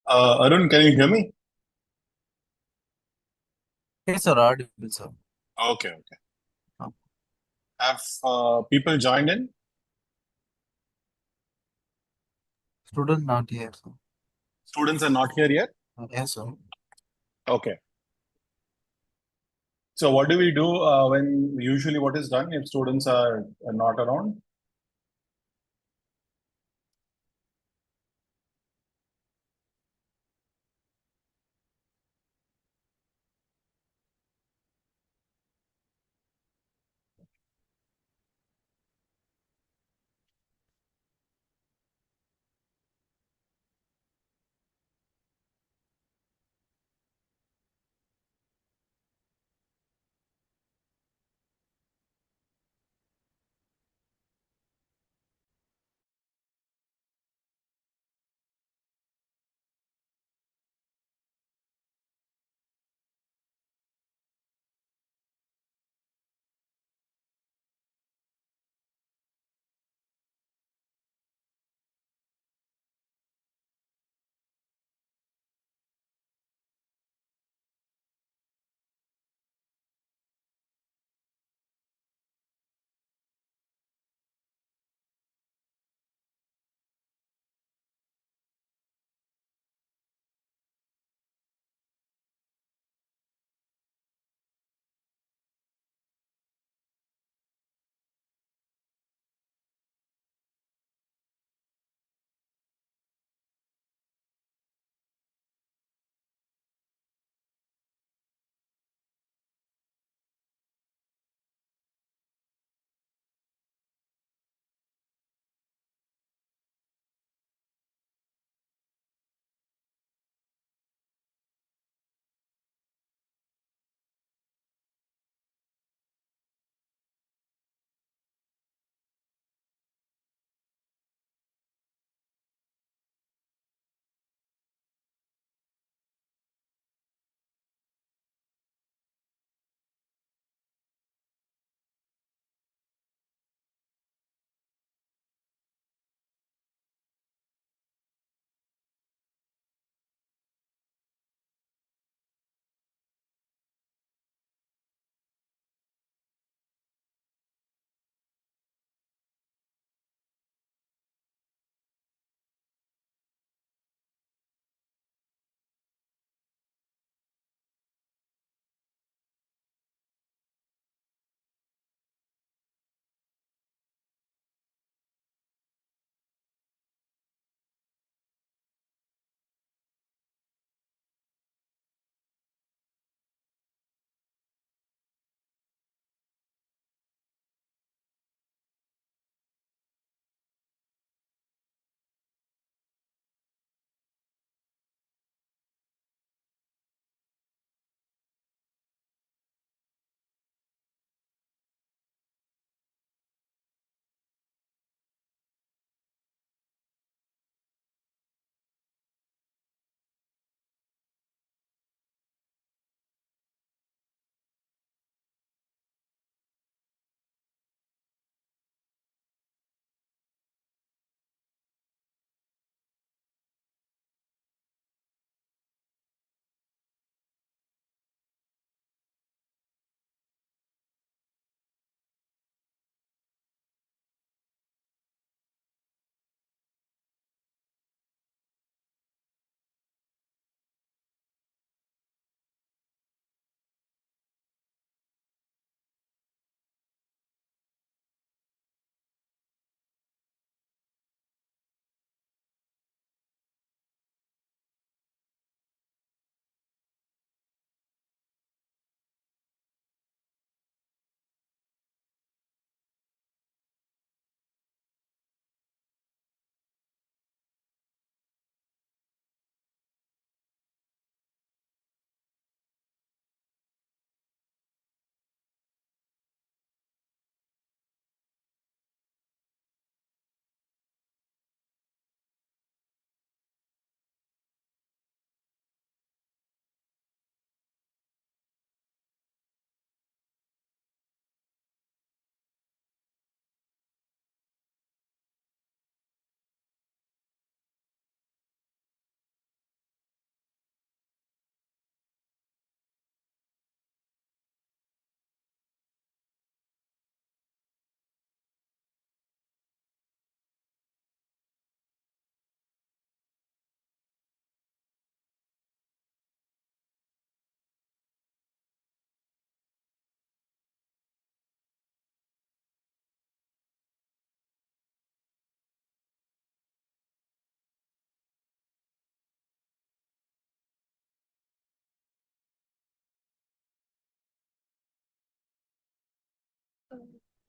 Arun, can you hear me? Yes, sir, audible, sir. Okay, okay. Uh, Have people joined in? Student not here, sir. Students are not here yet? Yes, sir. Okay. So what do we do when usually what is done if students are not around?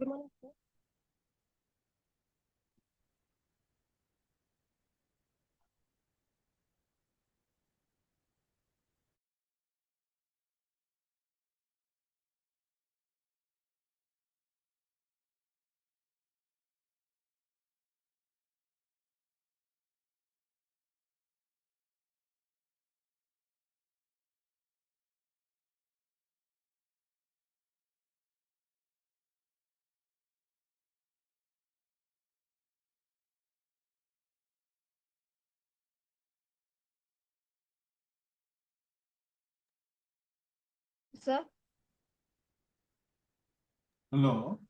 Good morning, sir. Sir, Hello.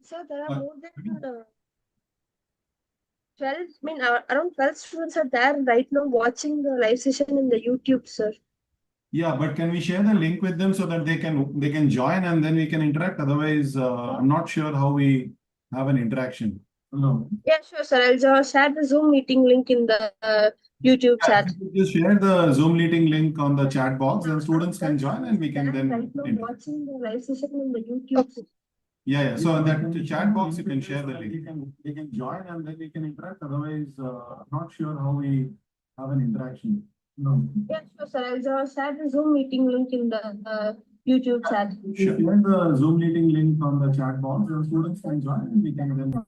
sir, there are Uh, more than 12, around 12 students are there right now watching the live session in the YouTube, sir. Yeah, but can we share the link with them so that they can join and then we can interact? Otherwise, I'm not sure how we have an interaction. No. Yeah, sure, sir. I'll just share the Zoom meeting link in the YouTube Yeah, chat. if you could just share the Zoom meeting link on the chat box, then students can join and we can then. Right now watching the live session in the YouTube. Okay. Yeah. So in that chat box, you can share the link. They can join and then we can interact. Otherwise, I'm not sure how we have an interaction. No. Yeah, sure, sir. I'll just share the Zoom meeting link in the YouTube chat. Sure. Share the Zoom meeting link on the chat box, and students can join and we can then.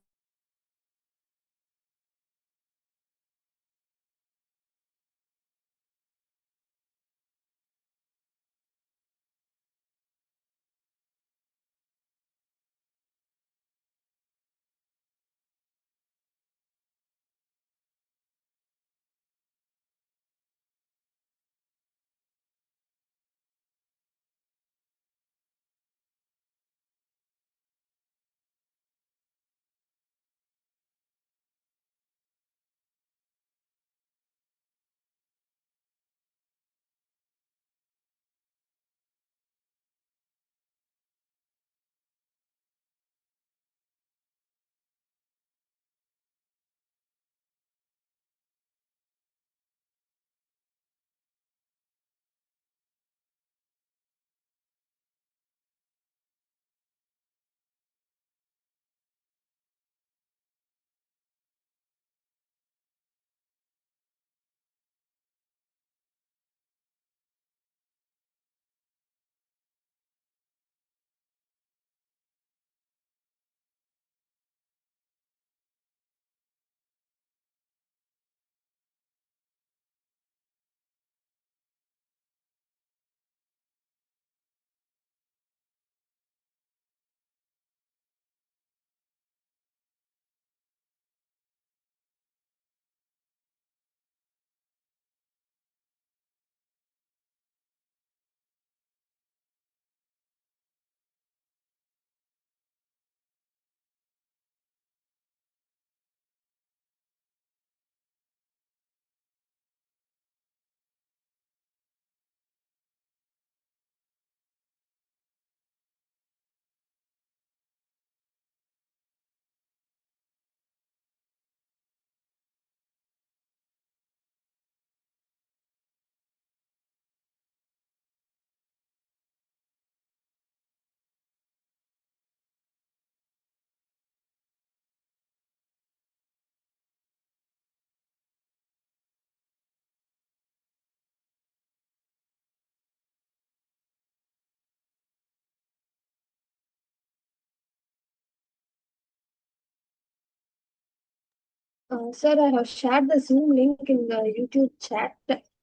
Sir, I have shared the Zoom link in the YouTube chat.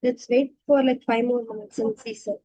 Let's wait for like 5 more minutes and see, sir.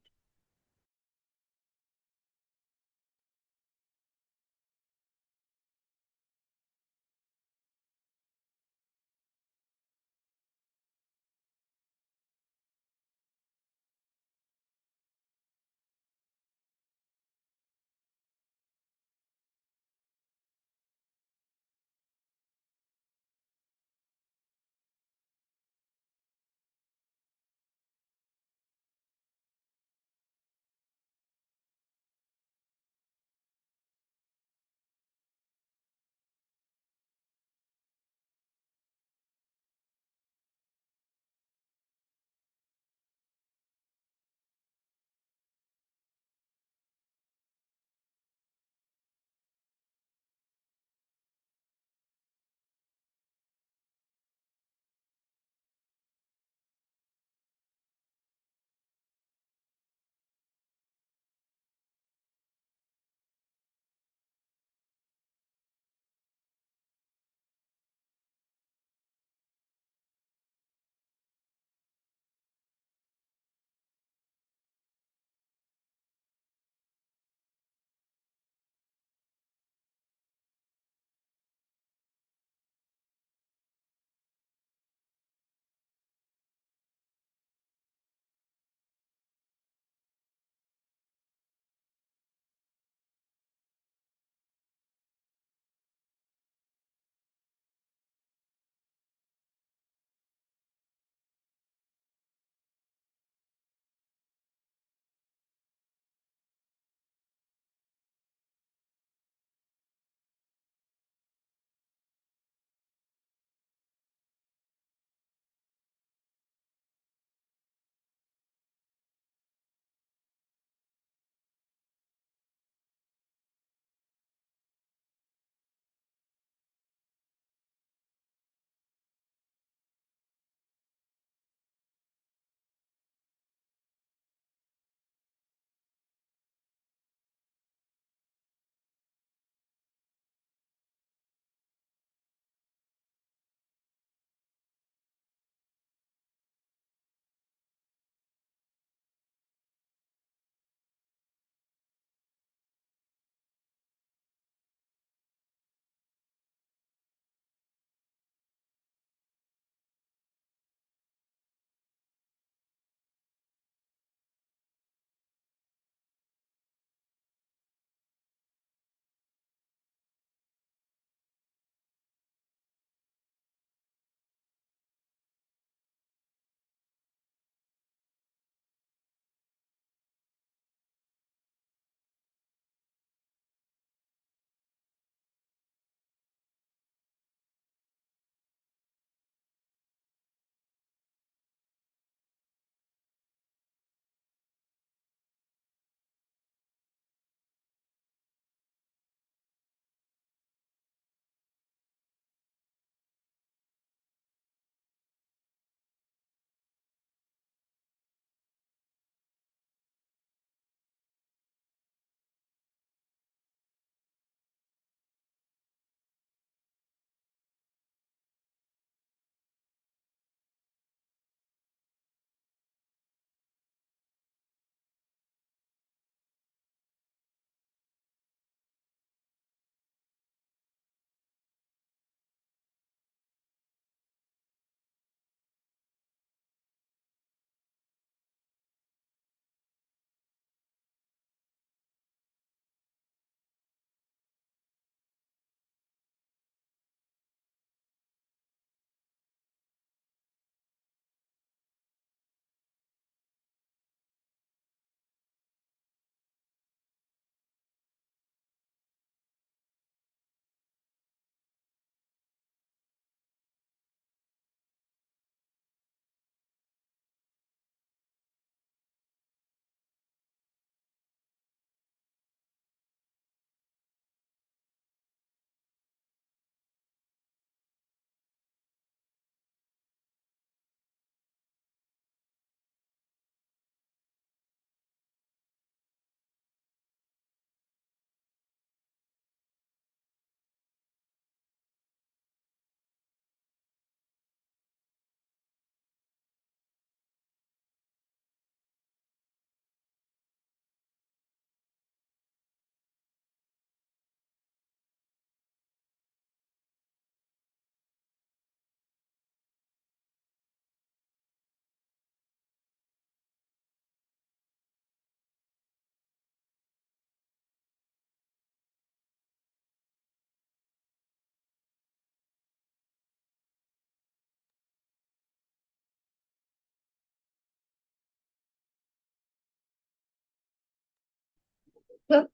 Sir,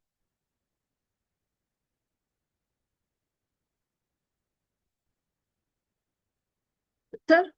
sir,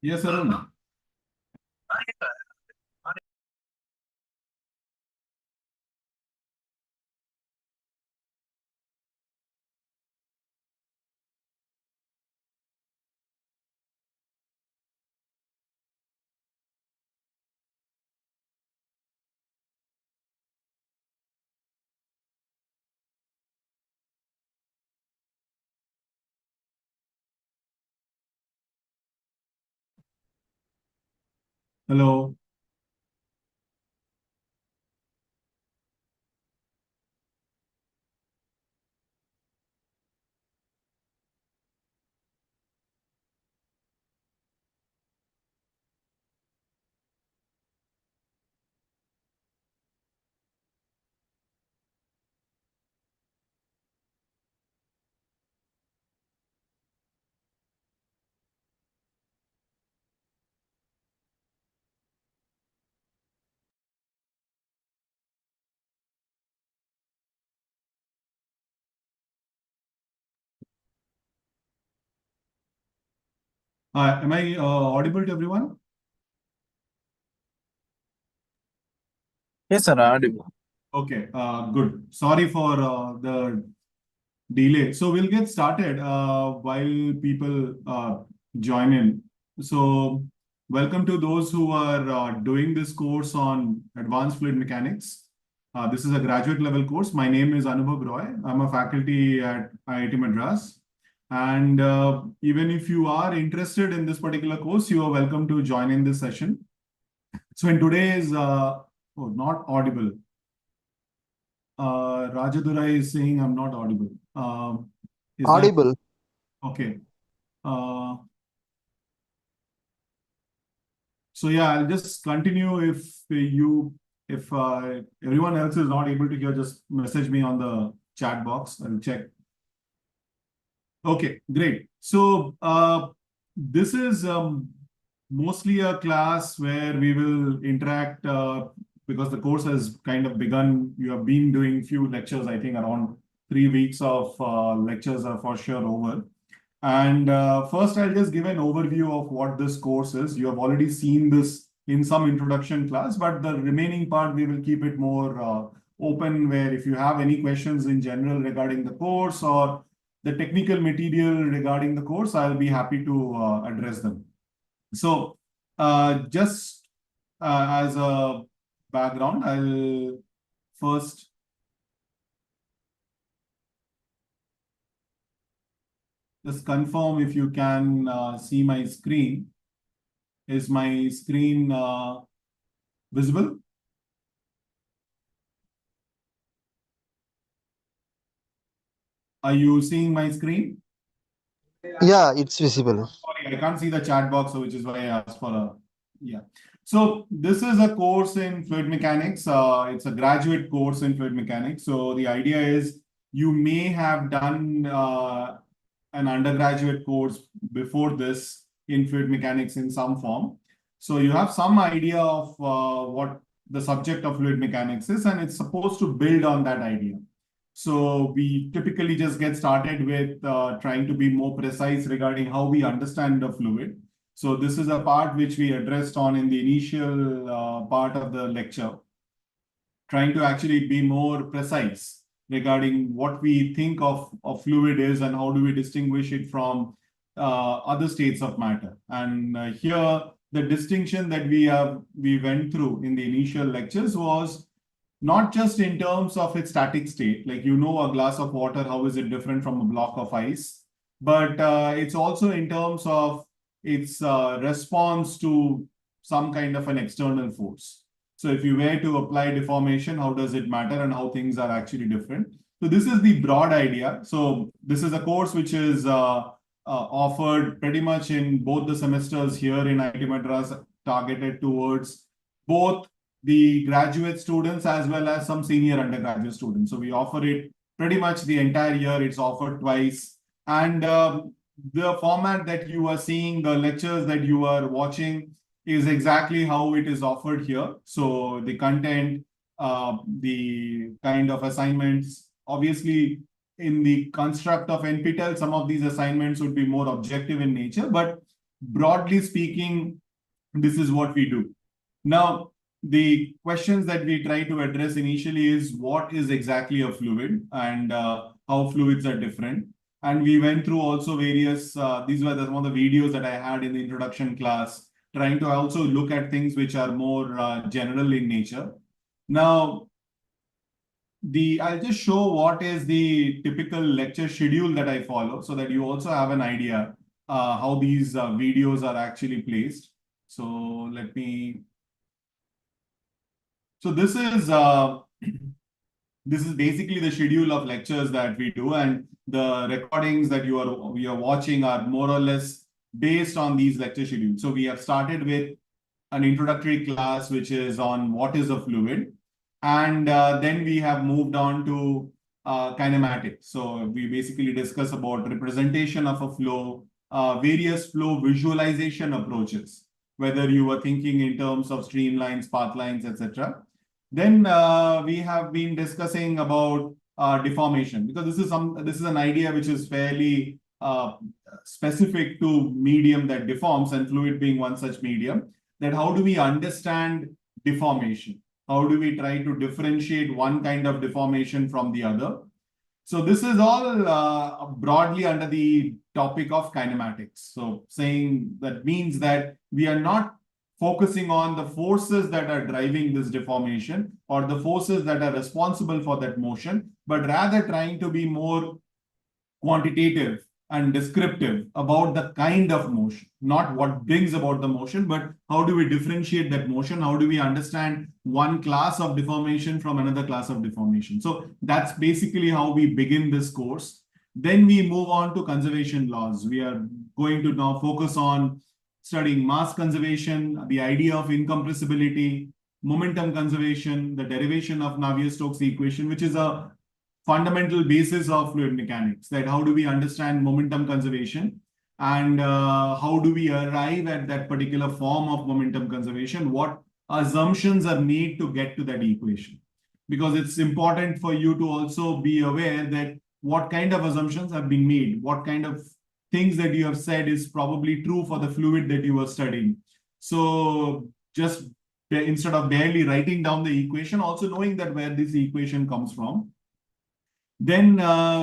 Yes, Arun. Hello. Am I audible to everyone? Yes, sir, audible. Okay, good. Sorry for the delay. So we'll get started while people join in. So welcome to those who are doing this course on advanced fluid mechanics. This is a graduate level course. My name is Anubhab Roy. I'm a faculty at IIT Madras. And even if you are interested in this particular course, you are welcome to join in this session. So in today's, oh, not audible. Rajadurai is saying I'm not audible. Is that Audible. okay? So yeah, I'll just continue. If everyone else is not able to hear, just message me on the chat box. I'll check. Okay, great. So this is mostly a class where we will interact because the course has kind of begun. You have been doing few lectures, I think around 3 weeks of lectures are for sure over. And first, I'll just give an overview of what this course is. You have already seen this in some introduction class, but the remaining part, we will keep it more open, where if you have any questions in general regarding the course or the technical material regarding the course, I'll be happy to address them. So just as a background, I'll first just confirm if you can see my screen. Is my screen visible? Are you seeing my screen? Yeah, it's visible. Sorry, I can't see the chat box, so which is why I asked for a yeah. So this is a course in fluid mechanics. It's a graduate course in fluid mechanics. So the idea is you may have done an undergraduate course before this in fluid mechanics in some form. So you have some idea of what the subject of fluid mechanics is, and it's supposed to build on that idea. So we typically just get started with trying to be more precise regarding how we understand the fluid. So this is a part which we addressed on in the initial part of the lecture, trying to actually be more precise regarding what we think of fluid is and how do we distinguish it from other states of matter. And here, the distinction that we went through in the initial lectures was not just in terms of its static state, like a glass of water, how is it different from a block of ice? But it's also in terms of its response to some kind of an external force. So if you were to apply deformation, how does it matter and how things are actually different? So this is the broad idea. So this is a course which is offered pretty much in both the semesters here in IIT Madras, targeted towards both the graduate students as well as some senior undergraduate students. So we offer it pretty much the entire year. It's offered twice. And the format that you are seeing, the lectures that you are watching is exactly how it is offered here. So the content, the kind of assignments, obviously in the construct of NPTEL, some of these assignments would be more objective in nature, but broadly speaking, this is what we do. Now, the questions that we try to address initially is what is exactly a fluid and how fluids are different. And we went through also various, these were some of the videos that I had in the introduction class, trying to also look at things which are more general in nature. Now, I'll just show what is the typical lecture schedule that I follow so that you also have an idea how these videos are actually placed. So let me. So this is basically the schedule of lectures that we do, and the recordings that you are watching are more or less based on these lecture schedules. So we have started with an introductory class which is on what is a fluid, and then we have moved on to kinematics. So we basically discuss about representation of a flow, various flow visualization approaches, whether you were thinking in terms of streamlines, path lines, etc. Then we have been discussing about deformation, because this is an idea which is fairly specific to medium that deforms, and fluid being one such medium. That how do we understand deformation? How do we try to differentiate one kind of deformation from the other? So this is all broadly under the topic of kinematics. So saying that means that we are not focusing on the forces that are driving this deformation or the forces that are responsible for that motion, but rather trying to be more quantitative and descriptive about the kind of motion, not what brings about the motion, but how do we differentiate that motion? How do we understand one class of deformation from another class of deformation? So that's basically how we begin this course. Then we move on to conservation laws. We are going to now focus on studying mass conservation, the idea of incompressibility, momentum conservation, the derivation of Navier-Stokes equation, which is a fundamental basis of fluid mechanics, that how do we understand momentum conservation and how do we arrive at that particular form of momentum conservation, what assumptions are made to get to that equation. Because it's important for you to also be aware that what kind of assumptions have been made, what kind of things that you have said is probably true for the fluid that you are studying. So just instead of barely writing down the equation, also knowing that where this equation comes from. Then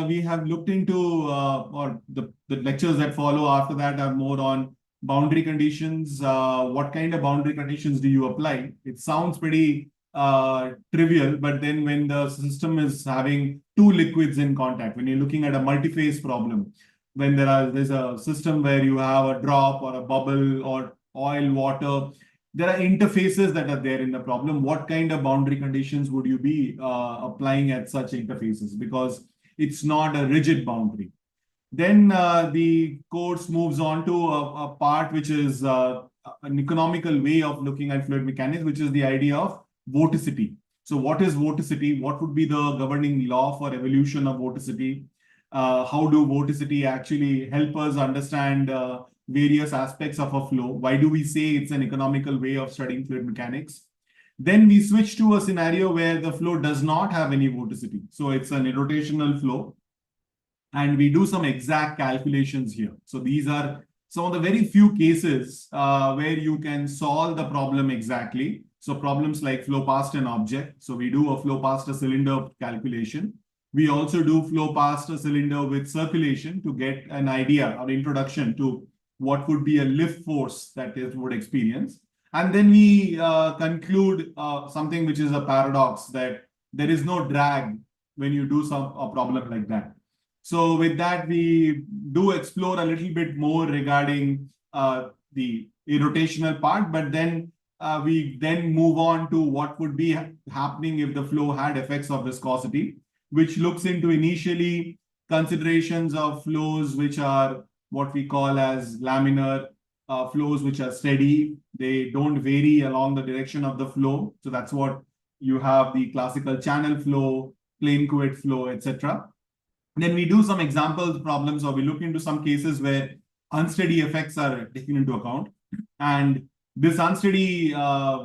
we have looked into, or the lectures that follow after that are more on boundary conditions. What kind of boundary conditions do you apply? It sounds pretty trivial, but then when the system is having two liquids in contact, when you're looking at a multi-phase problem, when there's a system where you have a drop or a bubble or oil, water, there are interfaces that are there in the problem. What kind of boundary conditions would you be applying at such interfaces? Because it's not a rigid boundary. Then the course moves on to a part which is an economical way of looking at fluid mechanics, which is the idea of vorticity. So what is vorticity? What would be the governing law for evolution of vorticity? How do vorticity actually help us understand various aspects of a flow? Why do we say it's an economical way of studying fluid mechanics? Then we switch to a scenario where the flow does not have any vorticity. So it's an irrotational flow. And we do some exact calculations here. So these are some of the very few cases where you can solve the problem exactly. So problems like flow past an object. So we do a flow past a cylinder calculation. We also do flow past a cylinder with circulation to get an idea or introduction to what would be a lift force that it would experience. And then we conclude something which is a paradox, that there is no drag when you do a problem like that. So with that, we do explore a little bit more regarding the irrotational part, but then we then move on to what would be happening if the flow had effects of viscosity, which looks into initially considerations of flows which are what we call as laminar, flows which are steady. They don't vary along the direction of the flow. So that's what you have, the classical channel flow, plane couette flow, etc. Then we do some example problems, or we look into some cases where unsteady effects are taken into account. And this unsteady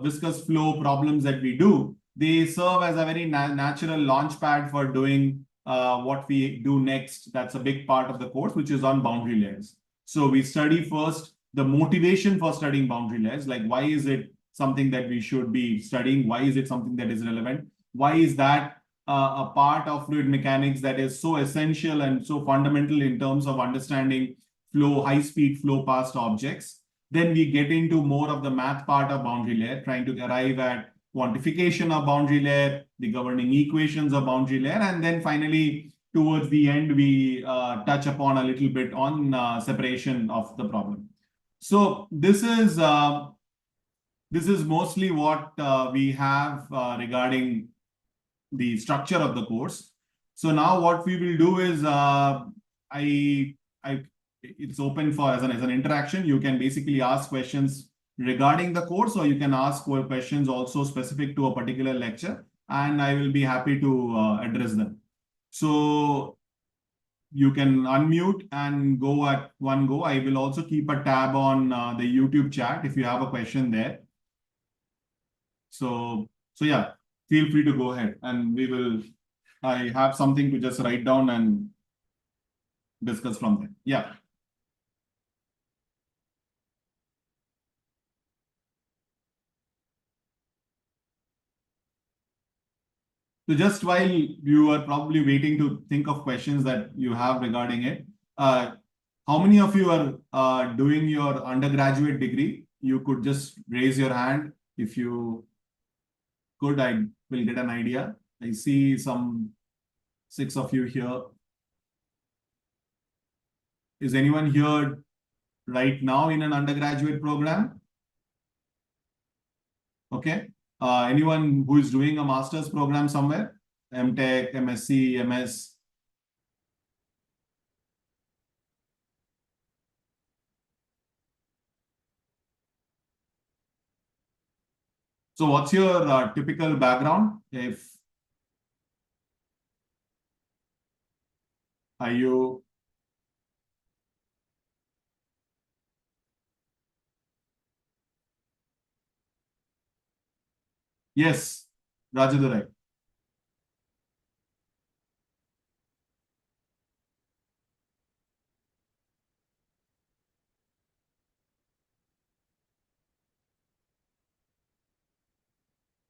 viscous flow problems that we do, they serve as a very natural launch pad for doing what we do next. That's a big part of the course, which is on boundary layers. So we study first the motivation for studying boundary layers, like why is it something that we should be studying? Why is it something that is relevant? Why is that a part of fluid mechanics that is so essential and so fundamental in terms of understanding flow, high-speed flow past objects? Then we get into more of the math part of boundary layer, trying to arrive at quantification of boundary layer, the governing equations of boundary layer, and then finally, towards the end, we touch upon a little bit on separation of the problem. So this is mostly what we have regarding the structure of the course. So now what we will do is it's open for as an interaction. You can basically ask questions regarding the course, or you can ask questions also specific to a particular lecture, and I will be happy to address them. So you can unmute and go at one go. I will also keep a tab on the YouTube chat if you have a question there. So yeah, feel free to go ahead, and I have something to just write down and discuss from there. Yeah. So just while you are probably waiting to think of questions that you have regarding it, how many of you are doing your undergraduate degree? You could just raise your hand if you could. I will get an idea. I see some 6 of you here. Is anyone here right now in an undergraduate program? Okay. Anyone who is doing a master's program somewhere? MTech, MSc, MS? So what's your typical background? Are you... Yes, Rajadurai.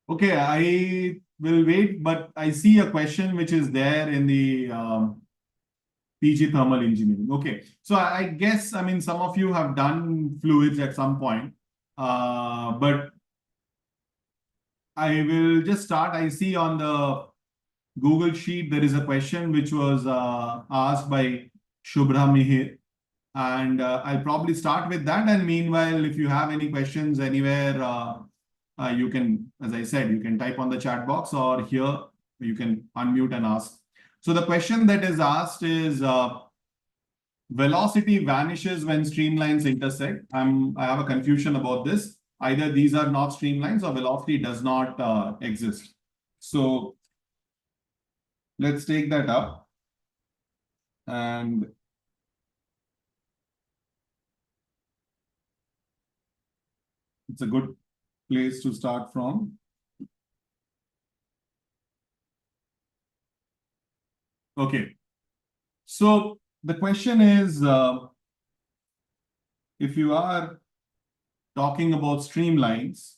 Okay, I will wait, but I see a question which is there in the PG Thermal Engineering. Okay, so I guess, I mean, some of you have done fluids at some point, but I will just start. I see on the Google Sheet, there is a question which was asked by Shubhra Mihir. And I'll probably start with that. And meanwhile, if you have any questions anywhere, you can, as I said, you can type on the chat box, or here you can unmute and ask. So the question that is asked is, velocity vanishes when streamlines intersect. I have a confusion about this. Either these are not streamlines or velocity does not exist. So let's take that up. And it's a good place to start from. Okay. So the question is, if you are talking about streamlines,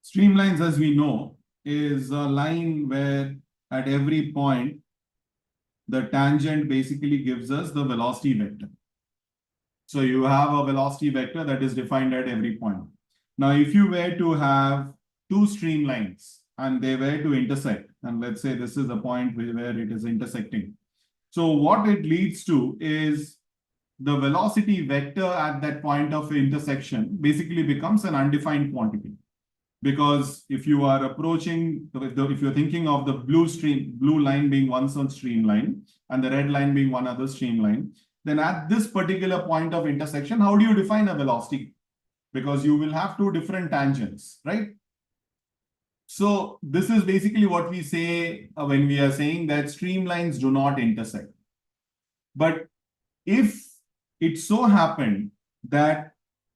streamlines, as we know, is a line where at every point, the tangent basically gives us the velocity vector. So you have a velocity vector that is defined at every point. Now, if you were to have two streamlines and they were to intersect, and let's say this is a point where it is intersecting. So what it leads to is the velocity vector at that point of intersection basically becomes an undefined quantity. Because if you are approaching, if you're thinking of the blue line being one such streamline and the red line being one other streamline, then at this particular point of intersection, how do you define a velocity? Because you will have two different tangents, right? So this is basically what we say when we are saying that streamlines do not intersect. But if it so happened that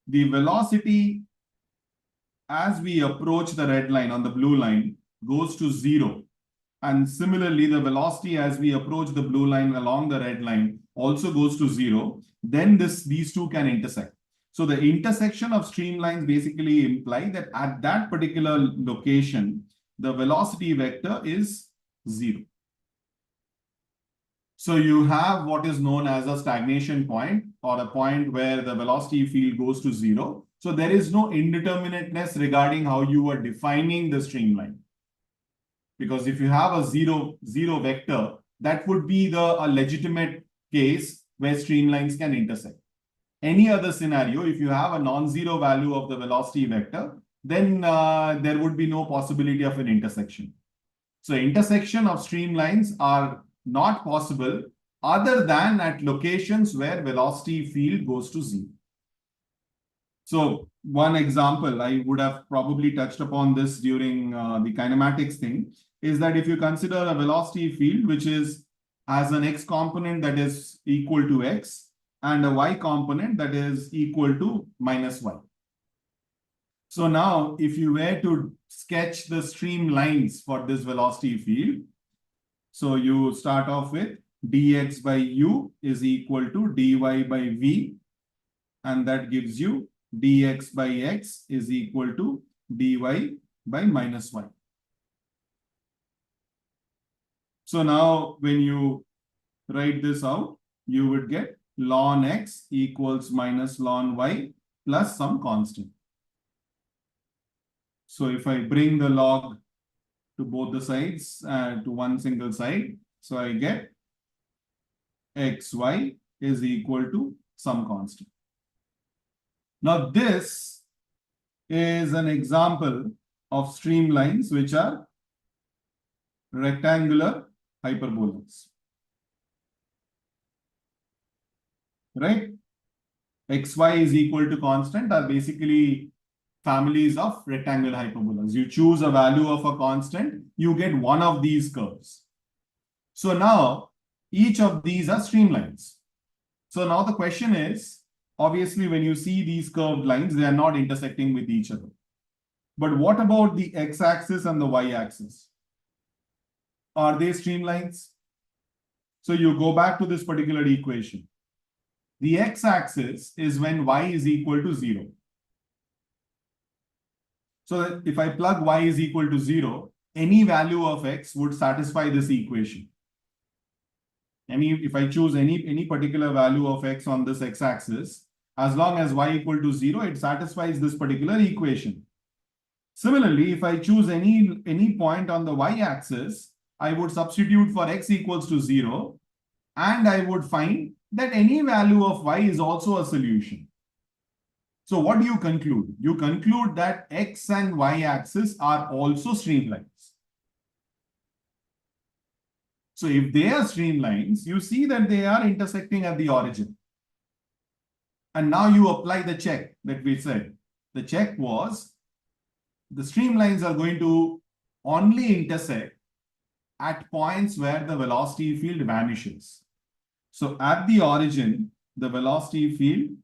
the velocity as we approach the red line on the blue line goes to 0, and similarly the velocity as we approach the blue line along the red line also goes to 0, then these two can intersect. So the intersection of streamlines basically imply that at that particular location, the velocity vector is 0. So you have what is known as a stagnation point, or a point where the velocity field goes to 0. So there is no indeterminateness regarding how you are defining the streamline. Because if you have a zero vector, that would be a legitimate case where streamlines can intersect. Any other scenario, if you have a non-zero value of the velocity vector, then there would be no possibility of an intersection. So intersection of streamlines are not possible other than at locations where velocity field goes to 0. So one example, I would have probably touched upon this during the kinematics thing, is that if you consider a velocity field which has an x component that is equal to x and a y component that is equal to minus y. So now if you were to sketch the streamlines for this velocity field, so you start off with dx by u is equal to dy by v, and that gives you dx by x is equal to dy by minus y. So now when you write this out, you would get ln x equals minus ln y plus some constant. So if I bring the log to both the sides and to one single side. So I get xy is equal to some constant. Now this is an example of streamlines which are rectangular hyperbolas. Right? Xy is equal to constant are basically families of rectangular hyperbolas. You choose a value of a constant, you get one of these curves. So now each of these are streamlines. So now the question is, obviously when you see these curved lines, they are not intersecting with each other. But what about the x-axis and the y-axis? Are they streamlines? So you go back to this particular equation. The x-axis is when y is equal to 0. So if I plug y is equal to 0, any value of x would satisfy this equation. If I choose any particular value of x on this x-axis, as long as y equal to 0, it satisfies this particular equation. Similarly, if I choose any point on the y-axis, I would substitute for x equals to 0, and I would find that any value of y is also a solution. So what do you conclude? You conclude that x and y-axis are also streamlines. So if they are streamlines, you see that they are intersecting at the origin. And now you apply the check that we said. The check was the streamlines are going to only intersect at points where the velocity field vanishes. So at the origin, the velocity field,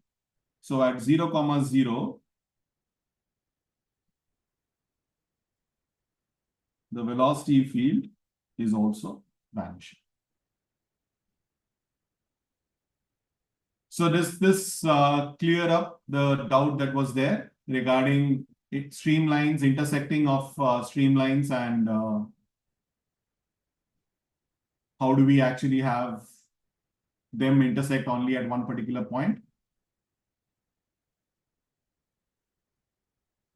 so at 0, 0, the velocity field is also vanishing. So does this clear up the doubt that was there regarding streamlines, intersecting of streamlines, and how do we actually have them intersect only at one particular point?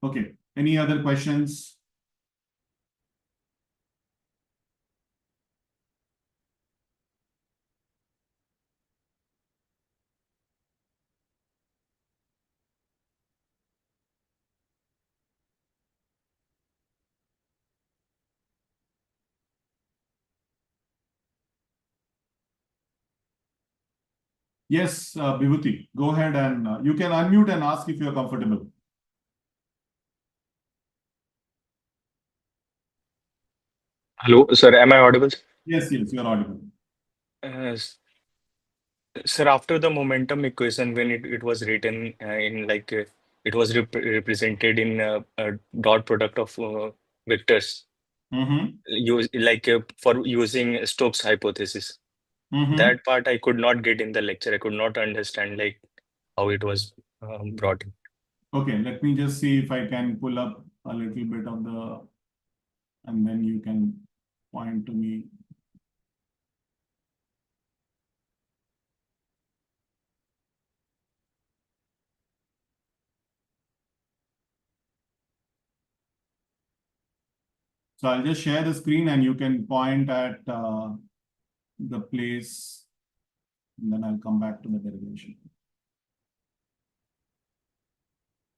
Okay, any other questions? Yes, Vibhuti, go ahead and you can unmute and ask if you're comfortable. Hello, sir. Am I audible? Yes, you're audible. Sir, after the momentum equation, when it was written it was represented in a dot product of vectors, for using Stokes hypothesis. That part I could not get in the lecture. I could not understand how it was brought in. Okay, let me just see if I can pull up a little bit of the, and then you can point to me. So I'll just share the screen and you can point at the place, and then I'll come back to the derivation.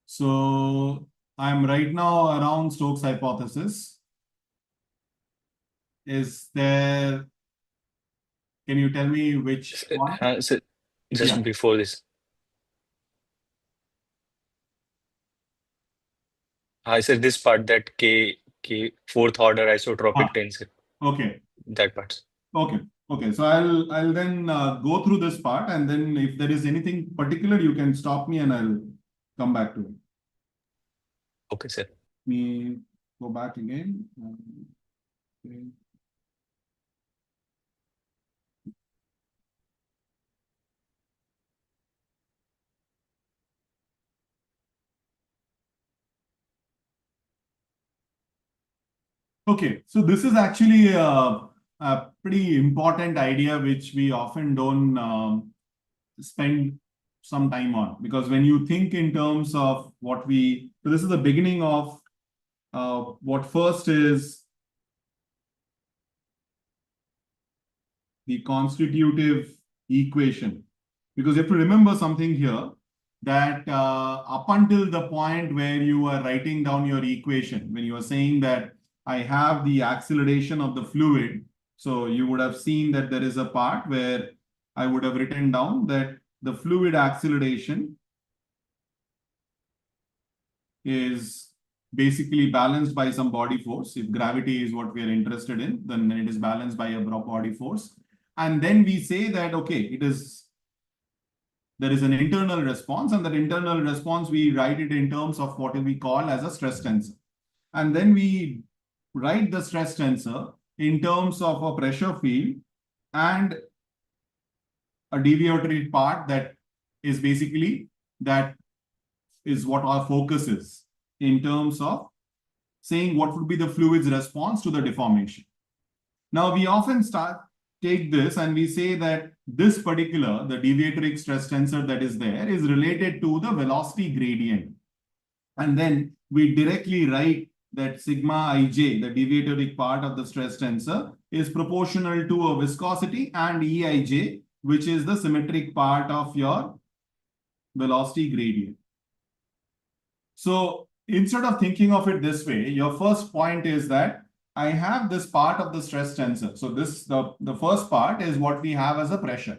So I'm right now around Stokes hypothesis. Is there, can you tell me which one? So just before this. I said this part, that K fourth order isotropic tensor. Okay. That part. Okay. So I'll then go through this part, and then if there is anything particular, you can stop me and I'll come back to it. Okay, sir. Let me go back again. Okay. Okay, so this is actually a pretty important idea which we often don't spend some time on, because when you think in terms of so this is the beginning of what first is the constitutive equation. Because you have to remember something here, that up until the point where you are writing down your equation, when you are saying that I have the acceleration of the fluid, so you would have seen that there is a part where I would have written down that the fluid acceleration is basically balanced by some body force. If gravity is what we are interested in, then it is balanced by a body force. And then we say that, okay, there is an internal response, and that internal response, we write it in terms of what we call as a stress tensor. And then we write the stress tensor in terms of a pressure field and a deviatory part that is basically, that is what our focus is in terms of saying what would be the fluid's response to the deformation. Now, we often take this and we say that this particular, the deviatoric stress tensor that is there, is related to the velocity gradient. And then we directly write that sigma ij, the deviatoric part of the stress tensor, is proportional to a viscosity, and Eij, which is the symmetric part of your velocity gradient. So instead of thinking of it this way, your first point is that I have this part of the stress tensor. So this, the first part is what we have as a pressure.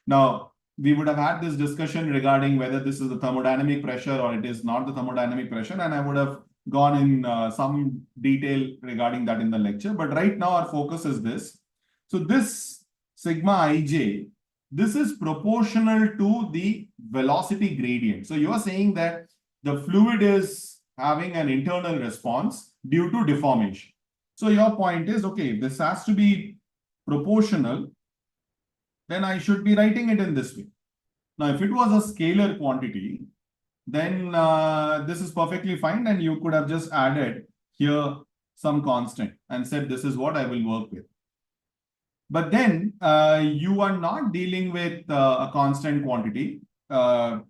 Now, we would have had this discussion regarding whether this is the thermodynamic pressure or it is not the thermodynamic pressure, and I would have gone in some detail regarding that in the lecture. But right now our focus is this. So this sigma ij, this is proportional to the velocity gradient. So you are saying that the fluid is having an internal response due to deformation. So your point is, okay, this has to be proportional, then I should be writing it in this way. Now, if it was a scalar quantity, then this is perfectly fine, and you could have just added here some constant and said, this is what I will work with. But then you are not dealing with a constant quantity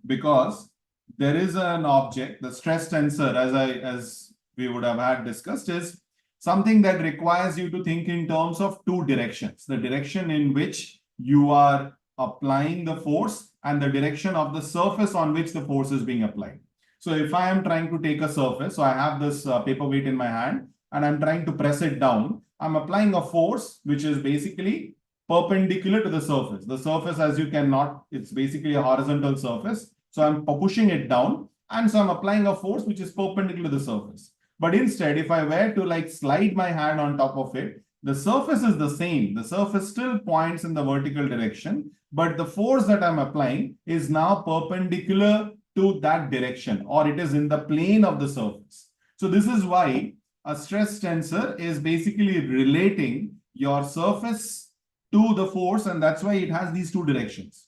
because there is an object, the stress tensor, as we would have had discussed, is something that requires you to think in terms of two directions: the direction in which you are applying the force and the direction of the surface on which the force is being applied. So if I am trying to take a surface, so I have this paperweight in my hand and I'm trying to press it down, I'm applying a force which is basically perpendicular to the surface. The surface, as you cannot, it's basically a horizontal surface. So I'm pushing it down, and so I'm applying a force which is perpendicular to the surface. But instead, if I were to like slide my hand on top of it, the surface is the same. The surface still points in the vertical direction, but the force that I'm applying is now perpendicular to that direction, or it is in the plane of the surface. So this is why a stress tensor is basically relating your surface to the force, and that's why it has these two directions.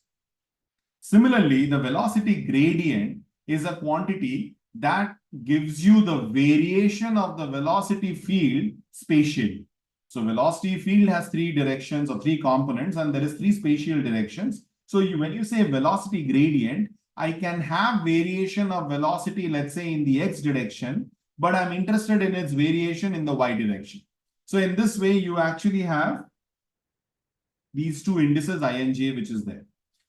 Similarly, the velocity gradient is a quantity that gives you the variation of the velocity field spatially. So velocity field has three directions or three components, and there is three spatial directions. So when you say velocity gradient, I can have variation of velocity, let's say in the x direction, but I'm interested in its variation in the y direction. So in this way, you actually have these two indices, I and j, which is there.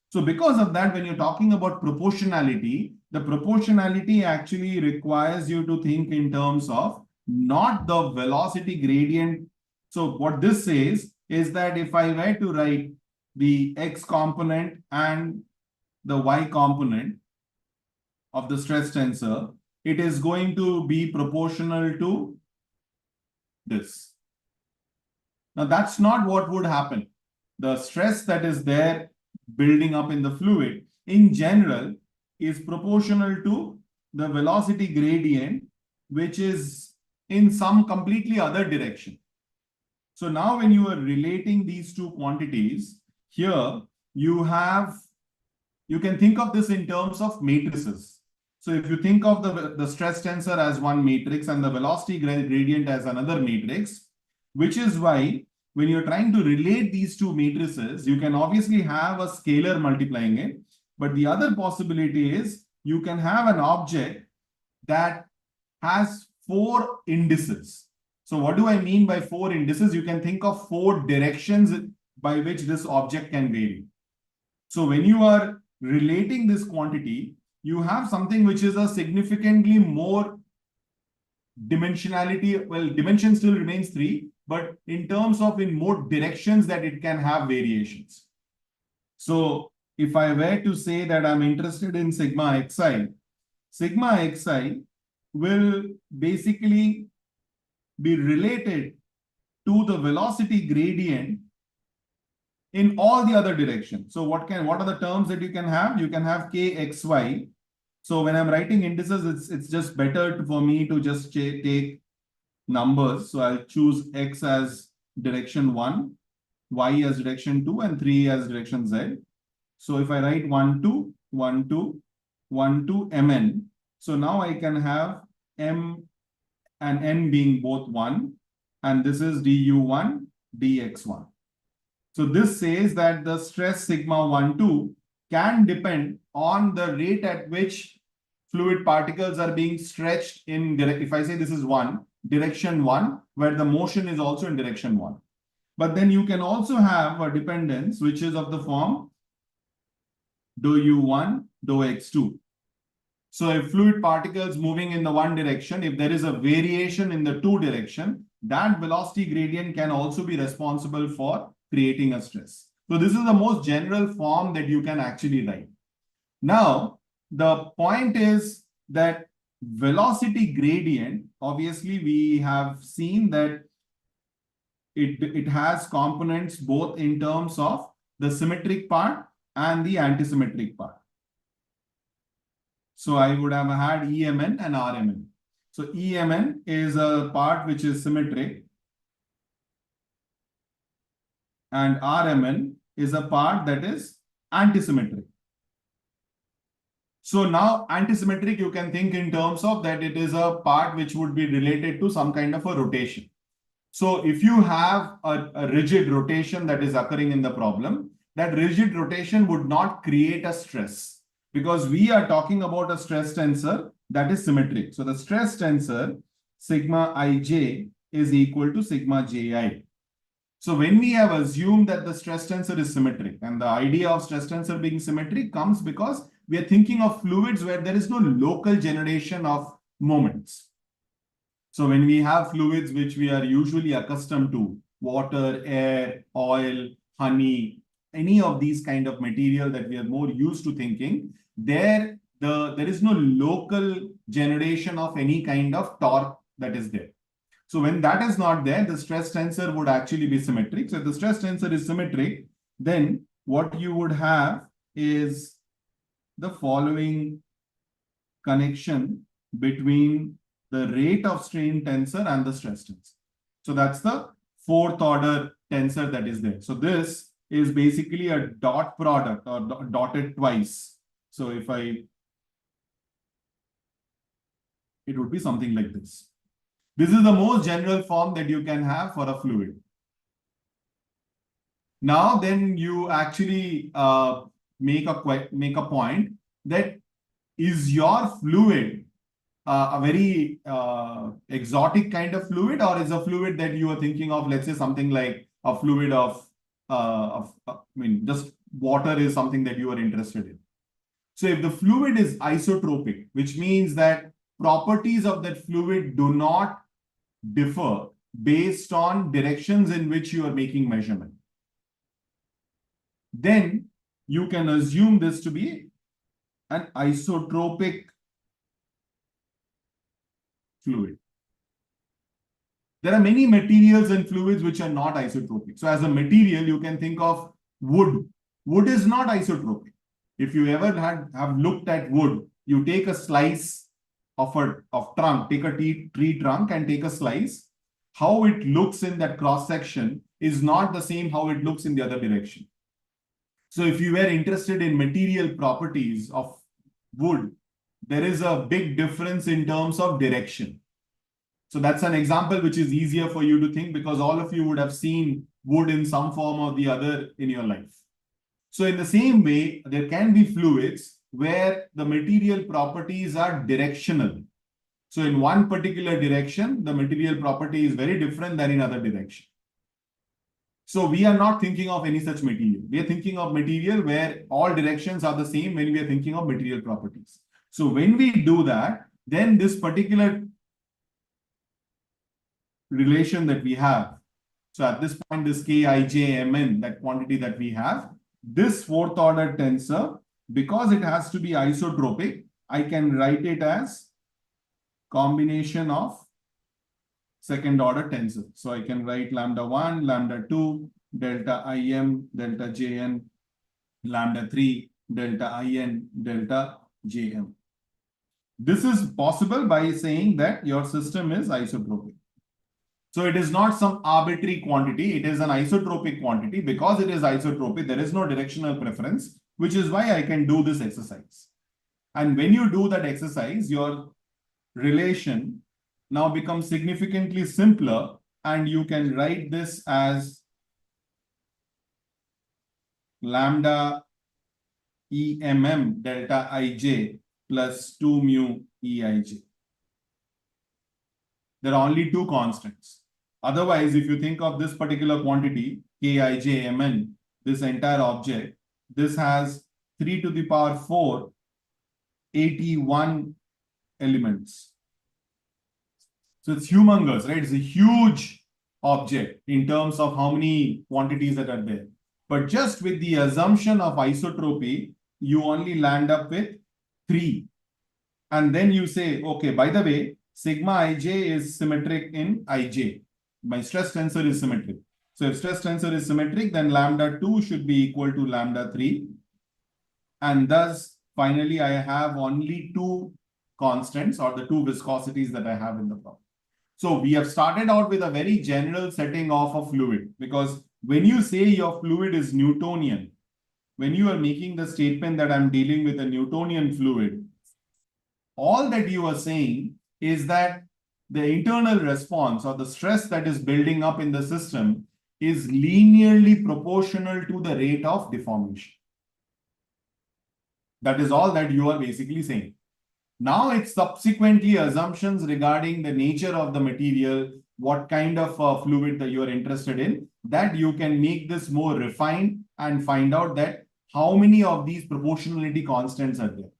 So because of that, when you're talking about proportionality, the proportionality actually requires you to think in terms of not the velocity gradient. So what this says is that if I were to write the x component and the y component of the stress tensor, it is going to be proportional to this. Now, that's not what would happen. The stress that is there building up in the fluid in general is proportional to the velocity gradient, which is in some completely other direction. So now when you are relating these two quantities, here you can think of this in terms of matrices. So if you think of the stress tensor as one matrix and the velocity gradient as another matrix, which is why when you're trying to relate these two matrices, you can obviously have a scalar multiplying it. But the other possibility is you can have an object that has four indices. So what do I mean by four indices? You can think of four directions by which this object can vary. So when you are relating this quantity, you have something which is a significantly more dimensionality. Well, dimension still remains 3, but in terms of in more directions that it can have variations. So if I were to say that I'm interested in sigma xi will basically be related to the velocity gradient in all the other directions. So what are the terms that you can have? You can have kxy. So when I'm writing indices, it's just better for me to just take numbers. So I'll choose x as direction 1, y as direction 2, and 3 as direction z. So if I write 1, 2, 1, 2, 1, 2, mn. So now I can have m and n being both 1, and this is du1, dx1. So this says that the stress sigma 1, 2 can depend on the rate at which fluid particles are being stretched in, if I say this is 1, direction 1, where the motion is also in direction 1. But then you can also have a dependence which is of the form dou u1, dou x2. So if fluid particles moving in the one direction, if there is a variation in the two direction, that velocity gradient can also be responsible for creating a stress. So this is the most general form that you can actually write. Now, the point is that velocity gradient, obviously we have seen that it has components both in terms of the symmetric part and the antisymmetric part. So I would have had EMN and RMN. So EMN is a part which is symmetric, and RMN is a part that is antisymmetric. So now antisymmetric, you can think in terms of that it is a part which would be related to some kind of a rotation. So if you have a rigid rotation that is occurring in the problem, that rigid rotation would not create a stress, because we are talking about a stress tensor that is symmetric. So the stress tensor sigma ij is equal to sigma ji. So when we have assumed that the stress tensor is symmetric, and the idea of stress tensor being symmetric comes because we are thinking of fluids where there is no local generation of moments. So when we have fluids which we are usually accustomed to, water, air, oil, honey, any of these kind of material that we are more used to thinking, there is no local generation of any kind of torque that is there. So when that is not there, the stress tensor would actually be symmetric. So if the stress tensor is symmetric, then what you would have is the following connection between the rate of strain tensor and the stress tensor. So that's the fourth order tensor that is there. So this is basically a dot product or dotted twice. So if it would be something like this. This is the most general form that you can have for a fluid. Now then you actually make a point that is your fluid a very exotic kind of fluid, or is a fluid that you are thinking of, let's say something like a fluid just water is something that you are interested in. So if the fluid is isotropic, which means that properties of that fluid do not differ based on directions in which you are making measurement, then you can assume this to be an isotropic fluid. There are many materials and fluids which are not isotropic. So as a material, you can think of wood. Wood is not isotropic. If you ever have looked at wood, you take a slice of trunk, take a tree trunk and take a slice. How it looks in that cross section is not the same how it looks in the other direction. So if you were interested in material properties of wood, there is a big difference in terms of direction. So that's an example which is easier for you to think, because all of you would have seen wood in some form or the other in your life. So in the same way, there can be fluids where the material properties are directional. So in one particular direction, the material property is very different than in other direction. So we are not thinking of any such material. We are thinking of material where all directions are the same when we are thinking of material properties. So when we do that, then this particular relation that we have, so at this point, this Kijmn, that quantity that we have, this fourth order tensor, because it has to be isotropic, I can write it as combination of second order tensor. So I can write lambda 1, lambda 2, delta Im, delta Jn, lambda 3, delta In, delta Jm. This is possible by saying that your system is isotropic. So it is not some arbitrary quantity. It is an isotropic quantity. Because it is isotropic, there is no directional preference, which is why I can do this exercise. And when you do that exercise, your relation now becomes significantly simpler, and you can write this as lambda EMM delta Ij plus 2 mu Eij. There are only two constants. Otherwise, if you think of this particular quantity, Kijmn, this entire object, this has 3 to the power 4, 81 elements. So it's humongous, right? It's a huge object in terms of how many quantities that are there. But just with the assumption of isotropy, you only land up with 3. And then you say, okay, by the way, sigma Ij is symmetric in Ij. My stress tensor is symmetric. So if stress tensor is symmetric, then lambda 2 should be equal to lambda 3. And thus, finally, I have only 2 constants, or the 2 viscosities that I have in the problem. So we have started out with a very general setting of a fluid, because when you say your fluid is Newtonian, when you are making the statement that I'm dealing with a Newtonian fluid, all that you are saying is that the internal response or the stress that is building up in the system is linearly proportional to the rate of deformation. That is all that you are basically saying. Now it's subsequently assumptions regarding the nature of the material, what kind of fluid that you are interested in, that you can make this more refined and find out that how many of these proportionality constants are there.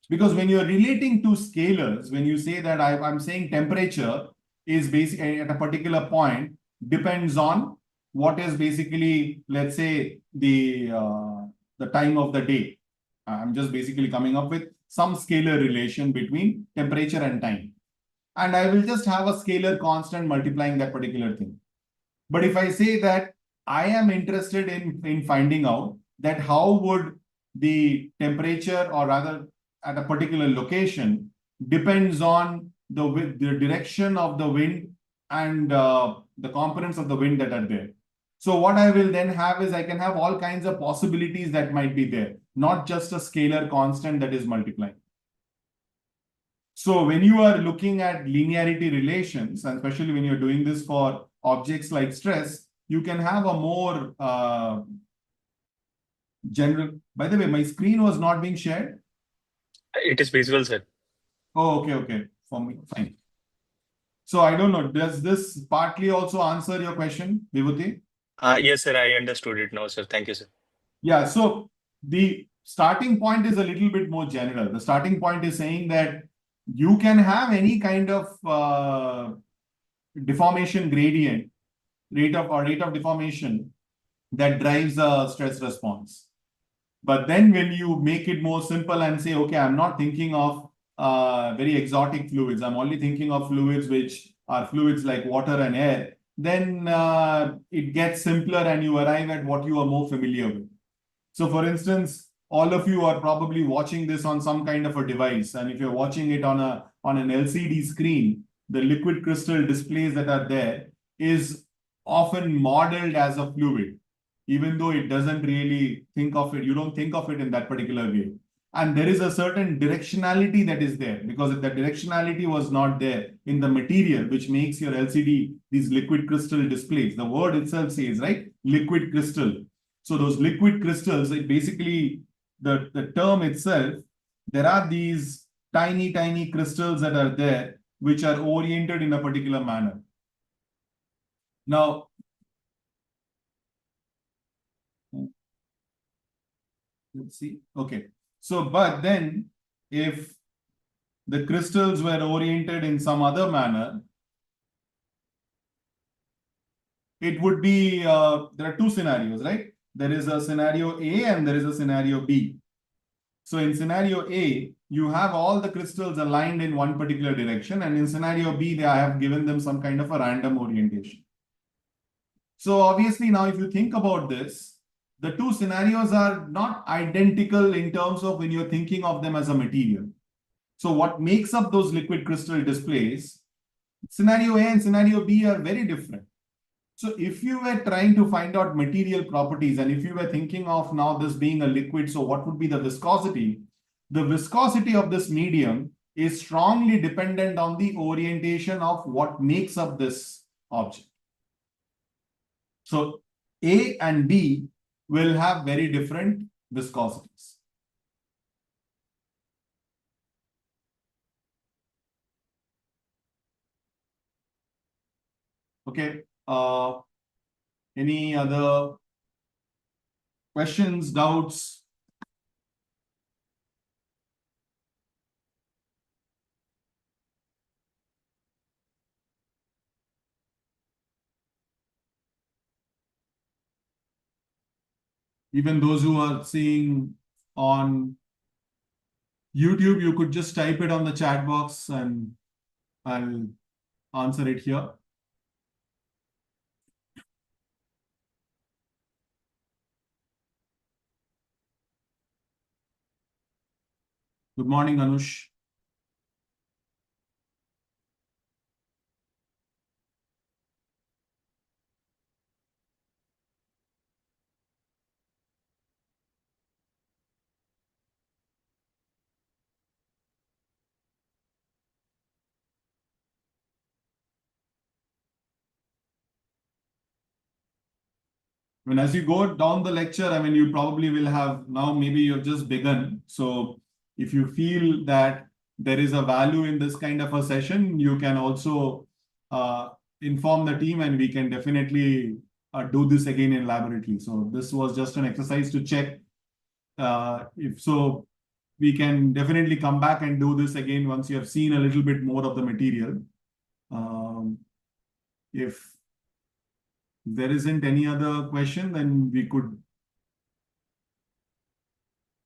Because when you're relating to scalars, when you say that I'm saying temperature is basically at a particular point, depends on what is basically, let's say, the time of the day. I'm just basically coming up with some scalar relation between temperature and time. And I will just have a scalar constant multiplying that particular thing. But if I say that I am interested in finding out that how would the temperature, or rather at a particular location, depends on the direction of the wind and the components of the wind that are there. So what I will then have is I can have all kinds of possibilities that might be there, not just a scalar constant that is multiplying. So when you are looking at linearity relations, and especially when you're doing this for objects like stress, you can have a more general. By the way, my screen was not being shared. It is visible, sir. Oh, okay. For me, fine. So I don't know, does this partly also answer your question, Vibhuti? Yes, sir, I understood it now, sir. Thank you, sir. Yeah, so the starting point is a little bit more general. The starting point is saying that you can have any kind of deformation gradient, rate of deformation that drives a stress response. But then when you make it more simple and say, okay, I'm not thinking of very exotic fluids, I'm only thinking of fluids which are fluids like water and air, then it gets simpler and you arrive at what you are more familiar with. So for instance, all of you are probably watching this on some kind of a device. And if you're watching it on an LCD screen, the liquid crystal displays that are there is often modeled as a fluid, even though it doesn't really think of it. You don't think of it in that particular way. And there is a certain directionality that is there, because if that directionality was not there in the material, which makes your LCD, these liquid crystal displays, the word itself says, right? Liquid crystal. So those liquid crystals, it basically, the term itself, there are these tiny crystals that are there, which are oriented in a particular manner. Now, let's see. Okay. So, but then if the crystals were oriented in some other manner, it would be, there are two scenarios, right? There is a scenario A and there is a scenario B. So in scenario A, you have all the crystals aligned in one particular direction, and in scenario B, I have given them some kind of a random orientation. So obviously now if you think about this, the two scenarios are not identical in terms of when you're thinking of them as a material. So what makes up those liquid crystal displays, scenario A and scenario B are very different. So if you were trying to find out material properties, and if you were thinking of now this being a liquid, so what would be the viscosity? The viscosity of this medium is strongly dependent on the orientation of what makes up this object. So A and B will have very different viscosities. Okay. Any other questions, doubts? Even those who are seeing on YouTube, you could just type it on the chat box and I'll answer it here. Good morning, Anush. I mean, as you go down the lecture, I mean, you probably will have now, maybe you've just begun. So if you feel that there is a value in this kind of a session, you can also inform the team and we can definitely do this again in laboratory. So this was just an exercise to check. If so, we can definitely come back and do this again once you have seen a little bit more of the material. If there isn't any other question, then we could.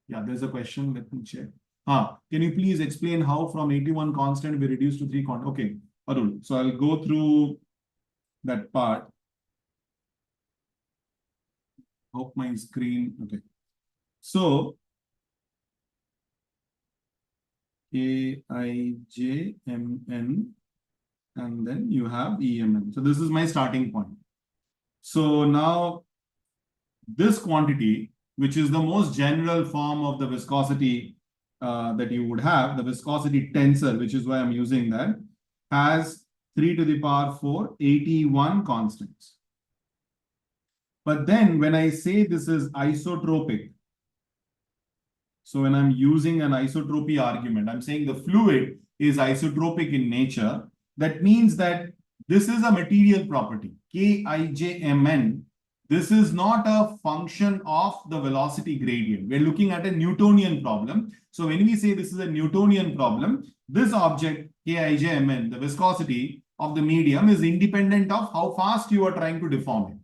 Yeah, there's a question. Let me check. Can you please explain how from 81 constant we reduced to 3 constant? Okay, Arul. So I'll go through that part. Hope my screen. Okay. So AIJMN and then you have EMN. So this is my starting point. So now this quantity, which is the most general form of the viscosity that you would have, the viscosity tensor, which is why I'm using that, has 3 to the power 4, 81 constants. But then when I say this is isotropic, so when I'm using an isotropy argument, I'm saying the fluid is isotropic in nature. That means that this is a material property, Kijmn. This is not a function of the velocity gradient. We're looking at a Newtonian problem. So when we say this is a Newtonian problem, this object, Kijmn, the viscosity of the medium is independent of how fast you are trying to deform it.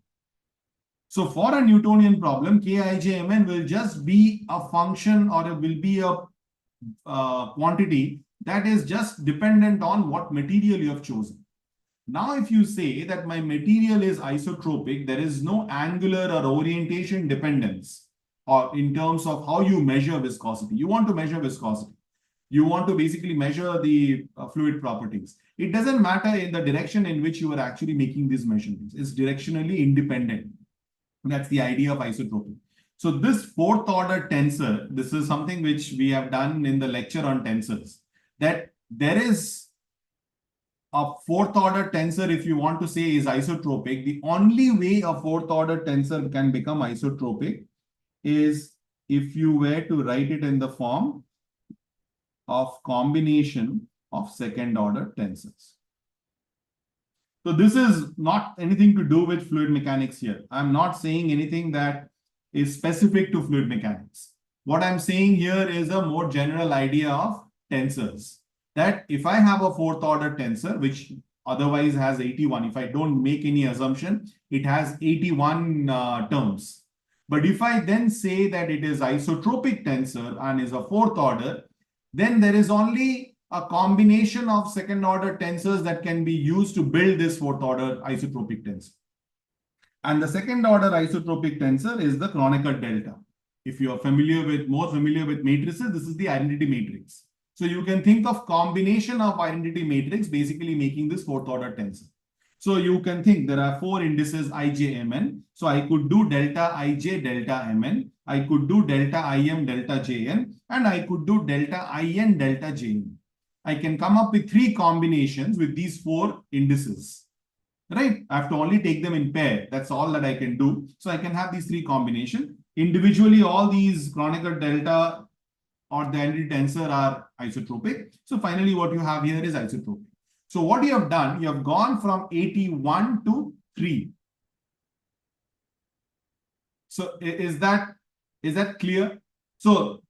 So for a Newtonian problem, Kijmn will just be a function or it will be a quantity that is just dependent on what material you have chosen. Now, if you say that my material is isotropic, there is no angular or orientation dependence or in terms of how you measure viscosity. You want to measure viscosity. You want to basically measure the fluid properties. It doesn't matter in the direction in which you are actually making these measurements. It's directionally independent. That's the idea of isotropy. So this fourth order tensor, this is something which we have done in the lecture on tensors, that there is a fourth order tensor, if you want to say, is isotropic. The only way a fourth order tensor can become isotropic is if you were to write it in the form of combination of second order tensors. So this is not anything to do with fluid mechanics here. I'm not saying anything that is specific to fluid mechanics. What I'm saying here is a more general idea of tensors. That if I have a fourth order tensor, which otherwise has 81, if I don't make any assumption, it has 81 terms. But if I then say that it is isotropic tensor and is a fourth order, then there is only a combination of second order tensors that can be used to build this fourth order isotropic tensor. And the second order isotropic tensor is the Kronecker delta. If you are more familiar with matrices, this is the identity matrix. So you can think of combination of identity matrix basically making this fourth order tensor. So you can think there are four indices ij, mn. So I could do delta ij, delta mn. I could do delta im, delta jn. And I could do delta in, delta jn. I can come up with three combinations with these four indices. Right? I have to only take them in pair. That's all that I can do. So I can have these three combinations. Individually, all these Kronecker delta or the identity tensor are isotropic. So finally, what you have here is isotropic. So what you have done, you have gone from 81 to 3. So is that clear? So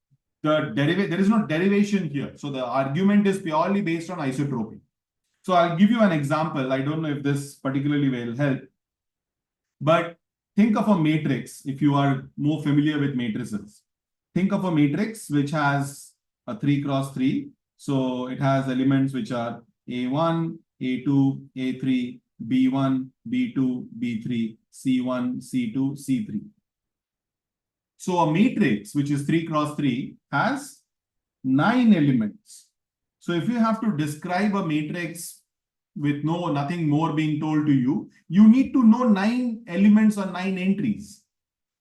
there is no derivation here. So the argument is purely based on isotropic. So I'll give you an example. I don't know if this particularly will help, but think of a matrix if you are more familiar with matrices. Think of a matrix which has a 3 cross 3. So it has elements which are A1, A2, A3, B1, B2, B3, C1, C2, C3. So a matrix which is 3 cross 3 has 9 elements. So if you have to describe a matrix with nothing more being told to you, you need to know 9 elements or 9 entries.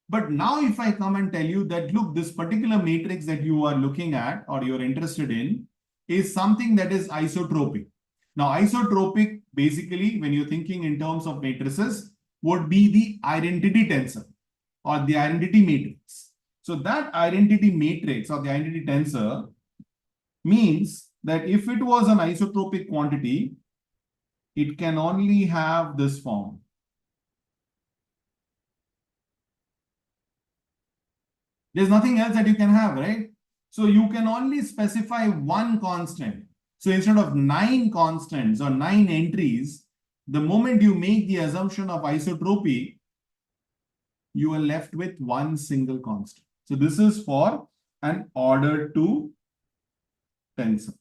But now if I come and tell you that, look, this particular matrix that you are looking at or you're interested in is something that is isotropic. Now, isotropic, basically, when you're thinking in terms of matrices, would be the identity tensor or the identity matrix. So that identity matrix or the identity tensor means that if it was an isotropic quantity, it can only have this form. There's nothing else that you can have, right? So you can only specify one constant. So instead of 9 constants or 9 entries, the moment you make the assumption of isotropy, you are left with one single constant. So this is for an order 2 tensor.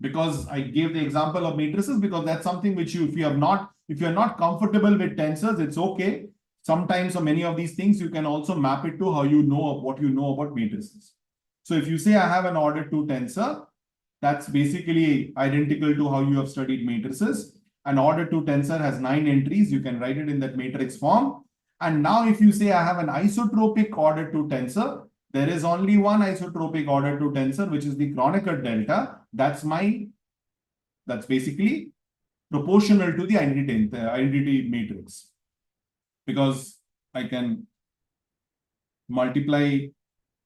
Because I gave the example of matrices because that's something which if you're not comfortable with tensors, it's okay. Sometimes or many of these things, you can also map it to how you know what you know about matrices. So if you say I have an order 2 tensor, that's basically identical to how you have studied matrices. An order 2 tensor has 9 entries. You can write it in that matrix form. And now if you say I have an isotropic order 2 tensor, there is only one isotropic order 2 tensor, which is the Kronecker delta. That's basically proportional to the identity matrix. Because I can multiply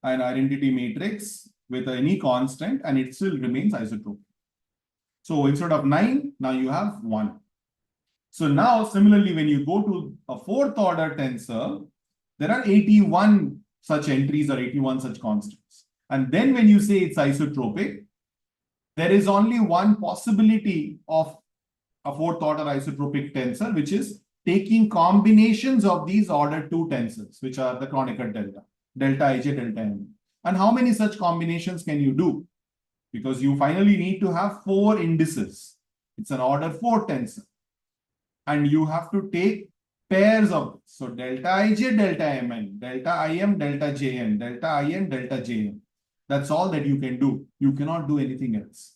an identity matrix with any constant and it still remains isotropic. So instead of 9, now you have 1. So now similarly, when you go to a fourth order tensor, there are 81 such entries or 81 such constants. And then when you say it's isotropic, there is only one possibility of a fourth order isotropic tensor, which is taking combinations of these order 2 tensors, which are the Kronecker delta, delta ij, delta m. And how many such combinations can you do? Because you finally need to have 4 indices. It's an order 4 tensor. And you have to take pairs of this. So delta ij, delta mn, delta im, delta jn, delta in, delta jn. That's all that you can do. You cannot do anything else.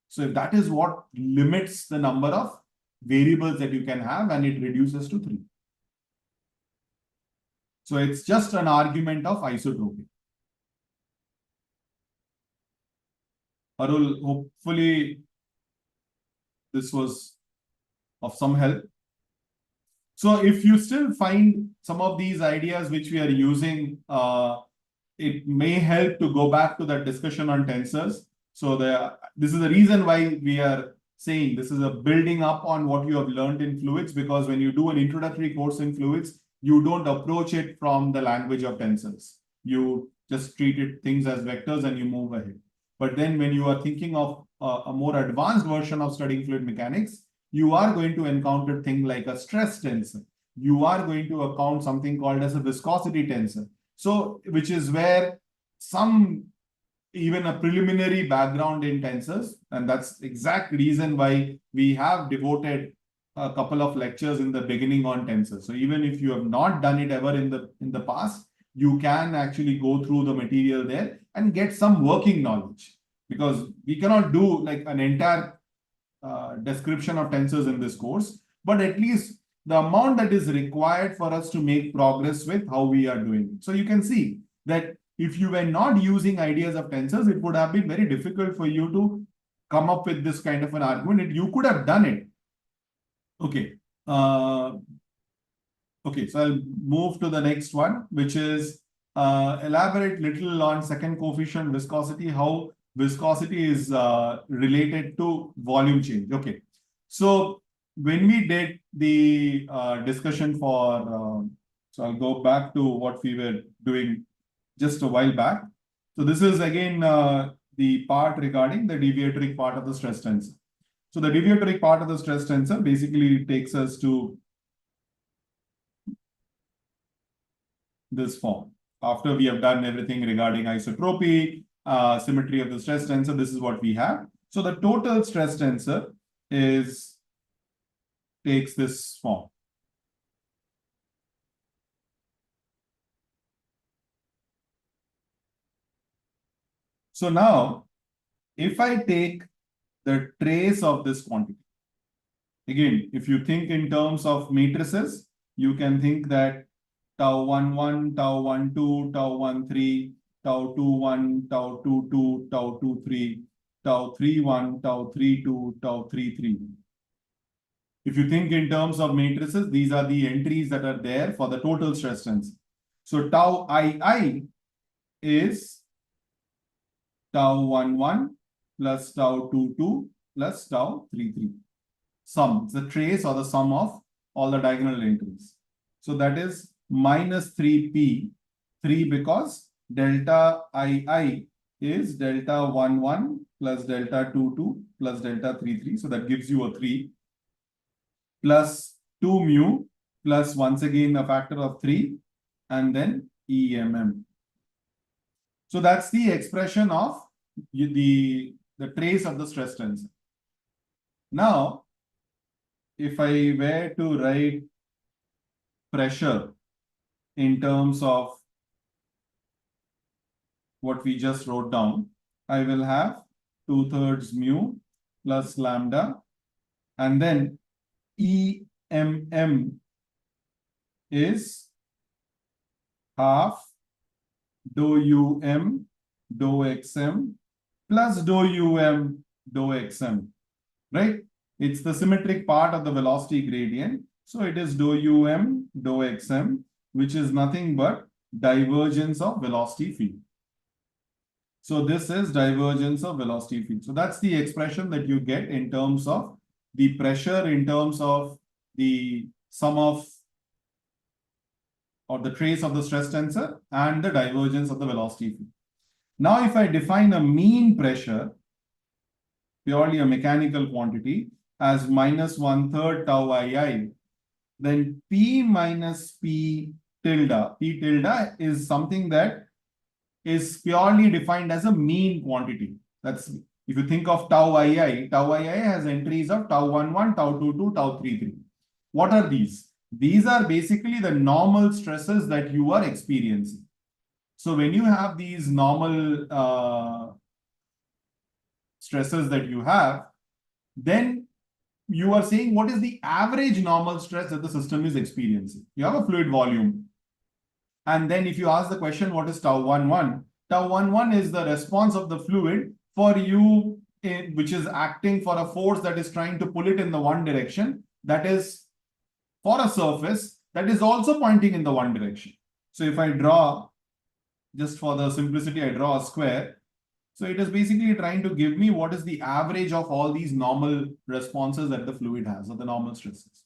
So if that is what limits the number of variables that you can have, and it reduces to 3. So it's just an argument of isotropy. Arul, hopefully this was of some help. So if you still find some of these ideas which we are using, it may help to go back to that discussion on tensors. So this is the reason why we are saying this is a building up on what you have learned in fluids, because when you do an introductory course in fluids, you don't approach it from the language of tensors. you just treat things as vectors and you move ahead. But then when you are thinking of a more advanced version of studying fluid mechanics, you are going to encounter things like a stress tensor. You are going to account something called as a viscosity tensor. So, which is where even a preliminary background in tensors, and that's the exact reason why we have devoted a couple of lectures in the beginning on tensors. So even if you have not done it ever in the past, you can actually go through the material there and get some working knowledge, because we cannot do like an entire description of tensors in this course, but at least the amount that is required for us to make progress with how we are doing. So you can see that if you were not using ideas of tensors, it would have been very difficult for you to come up with this kind of an argument. You could have done it. Okay. Okay, so I'll move to the next one, which is elaborate little on second coefficient viscosity, how viscosity is related to volume change. Okay, so when we did the discussion for, so I'll go back to what we were doing just a while back. So this is again the part regarding the deviatory part of the stress tensor. So the deviatory part of the stress tensor basically takes us to this form. After we have done everything regarding isotropy, symmetry of the stress tensor, this is what we have. So the total stress tensor takes this form. So now, if I take the trace of this quantity, again, if you think in terms of matrices, you can think that tau 11, tau 12, tau 13, tau 21, tau 22, tau 23, tau 31, tau 32, tau 33. If you think in terms of matrices, these are the entries that are there for the total stress tensor. So tau II is tau 11 plus tau 22 plus tau 33. Sum, it's the trace or the sum of all the diagonal entries. So that is minus 3p, 3 because delta II is delta 11 plus delta 22 plus delta 33. So that gives you a 3 plus 2 mu plus once again a factor of 3 and then EMM. So that's the expression of the trace of the stress tensor. Now, if I were to write pressure in terms of what we just wrote down, I will have 2/3 mu plus lambda, and then EMM is half dou UM dou XM plus dou UM dou XM, right? It's the symmetric part of the velocity gradient. So it is dou UM dou XM, which is nothing but divergence of velocity field. So this is divergence of velocity field. So that's the expression that you get in terms of the pressure, in terms of the sum of or the trace of the stress tensor and the divergence of the velocity field. Now, if I define a mean pressure, purely a mechanical quantity, as minus 1/3 tau II, then P minus P tilde is something that is purely defined as a mean quantity. That's, if you think of tau II has entries of tau 11, tau 22, tau 33. What are these? These are basically the normal stresses that you are experiencing. So when you have these normal stresses that you have, then you are saying what is the average normal stress that the system is experiencing. You have a fluid volume. And then if you ask the question, what is tau 11? Tau 11 is the response of the fluid for you, which is acting for a force that is trying to pull it in the one direction. That is for a surface that is also pointing in the one direction. So if I draw, just for the simplicity, I draw a square. So it is basically trying to give me what is the average of all these normal responses that the fluid has, or the normal stresses.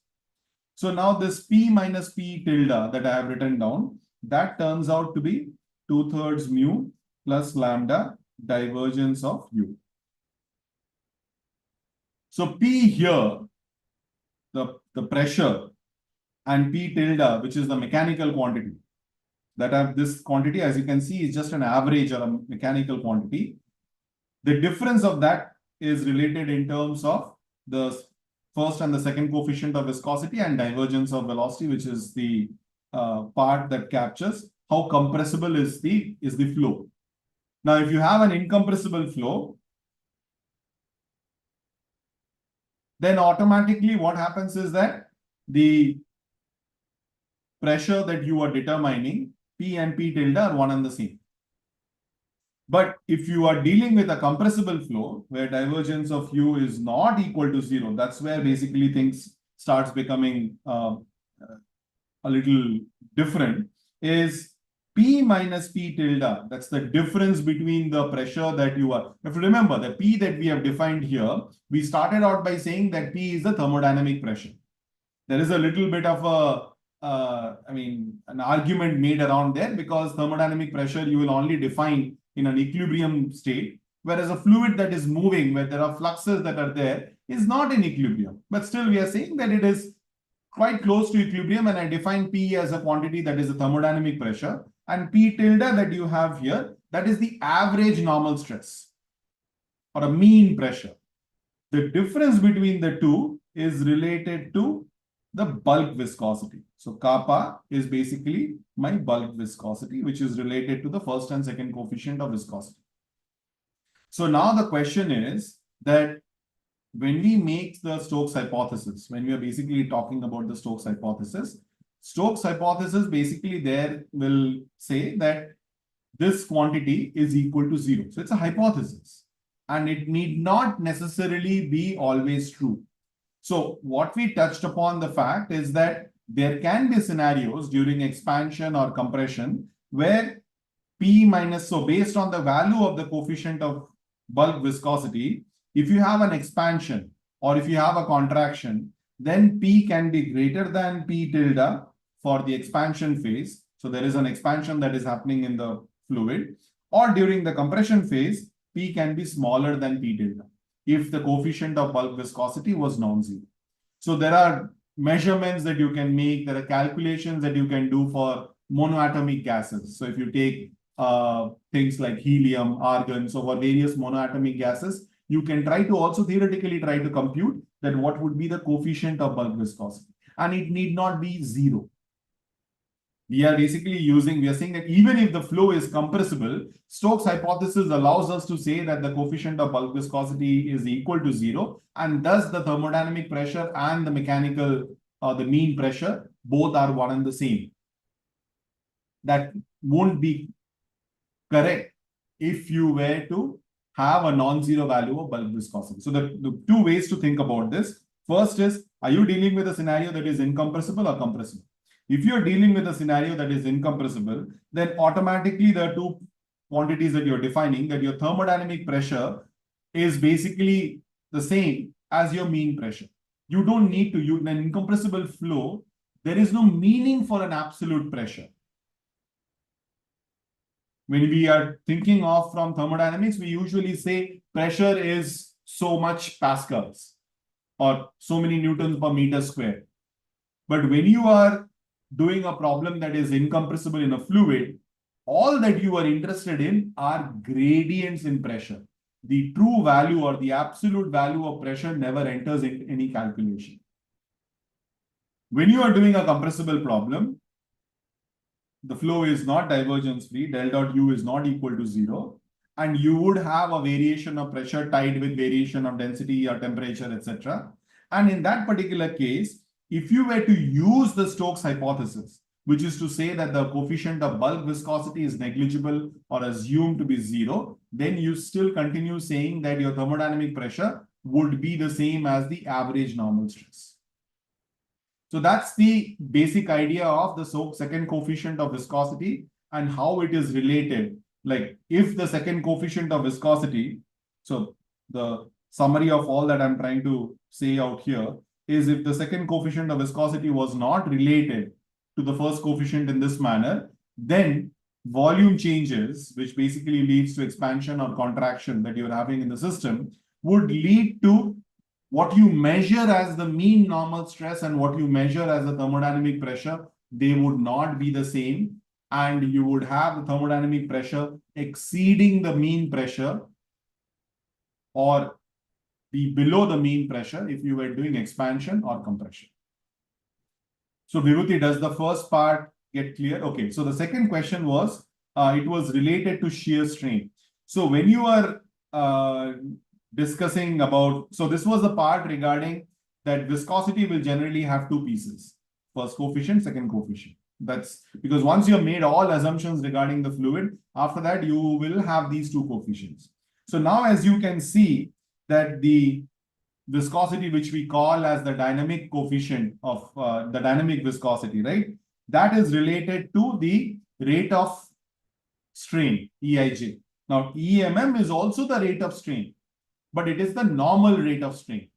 So now this P minus P tilde that I have written down, that turns out to be 2/3 mu plus lambda divergence of u. So P here, the pressure, and P tilde, which is the mechanical quantity. That have this quantity, as you can see, is just an average or a mechanical quantity. The difference of that is related in terms of the first and the second coefficient of viscosity and divergence of velocity, which is the part that captures how compressible is the flow. Now, if you have an incompressible flow, then automatically what happens is that the pressure that you are determining, P and P tilde, are one and the same. But if you are dealing with a compressible flow where divergence of u is not equal to 0, that's where basically things starts becoming a little different, is P minus P tilde. That's the difference between the pressure that you are. If you remember, the P that we have defined here, we started out by saying that P is the thermodynamic pressure. There is a little bit of an argument made around there, because thermodynamic pressure you will only define in an equilibrium state, whereas a fluid that is moving, where there are fluxes that are there, is not in equilibrium. But still we are saying that it is quite close to equilibrium, and I define P as a quantity that is a thermodynamic pressure, and P tilde that you have here, that is the average normal stress or a mean pressure. The difference between the two is related to the bulk viscosity. So kappa is basically my bulk viscosity, which is related to the first and second coefficient of viscosity. So now the question is that when we make the Stokes hypothesis, when we are basically talking about the Stokes hypothesis basically there will say that this quantity is equal to 0. So it's a hypothesis, and it need not necessarily be always true. So what we touched upon the fact is that there can be scenarios during expansion or compression where P minus, so based on the value of the coefficient of bulk viscosity, if you have an expansion or if you have a contraction, then P can be greater than P tilde for the expansion phase. So there is an expansion that is happening in the fluid, or during the compression phase, P can be smaller than P tilde if the coefficient of bulk viscosity was non-zero. So there are measurements that you can make, there are calculations that you can do for monoatomic gases. So if you take things like helium, argon, so for various monoatomic gases, you can try to also theoretically try to compute that what would be the coefficient of bulk viscosity, and it need not be 0. We are basically we are saying that even if the flow is compressible, Stokes hypothesis allows us to say that the coefficient of bulk viscosity is equal to 0, and thus the thermodynamic pressure and the mechanical the mean pressure both are one and the same. That won't be correct if you were to have a non-zero value of bulk viscosity. So the two ways to think about this. First is, are you dealing with a scenario that is incompressible or compressible? If you're dealing with a scenario that is incompressible, then automatically there are two quantities that you're defining, that your thermodynamic pressure is basically the same as your mean pressure. You don't need to use an incompressible flow. There is no meaning for an absolute pressure. When we are thinking of from thermodynamics, we usually say pressure is so much pascals or so many newtons per meter square. But when you are doing a problem that is incompressible in a fluid, all that you are interested in are gradients in pressure. The true value or the absolute value of pressure never enters in any calculation. When you are doing a compressible problem, the flow is not divergence free, del dot U is not equal to 0, and you would have a variation of pressure tied with variation of density or temperature, etc. And in that particular case, if you were to use the Stokes hypothesis, which is to say that the coefficient of bulk viscosity is negligible or assumed to be 0, then you still continue saying that your thermodynamic pressure would be the same as the average normal stress. So that's the basic idea of the second coefficient of viscosity and how it is related. Like if the second coefficient of viscosity, so the summary of all that I'm trying to say out here is, if the second coefficient of viscosity was not related to the first coefficient in this manner, then volume changes, which basically leads to expansion or contraction that you're having in the system, would lead to what you measure as the mean normal stress and what you measure as the thermodynamic pressure, they would not be the same. And you would have the thermodynamic pressure exceeding the mean pressure or be below the mean pressure if you were doing expansion or compression. So Vibhuti, does the first part get clear? Okay, so the second question was, it was related to shear strain. So when you are discussing about, so this was the part regarding that viscosity will generally have two pieces, first coefficient, second coefficient. That's because once you have made all assumptions regarding the fluid, after that you will have these two coefficients. So now as you can see that the viscosity, which we call as the dynamic coefficient of the dynamic viscosity, right? That is related to the rate of strain, EIJ. Now, EMM is also the rate of strain, but it is the normal rate of strain.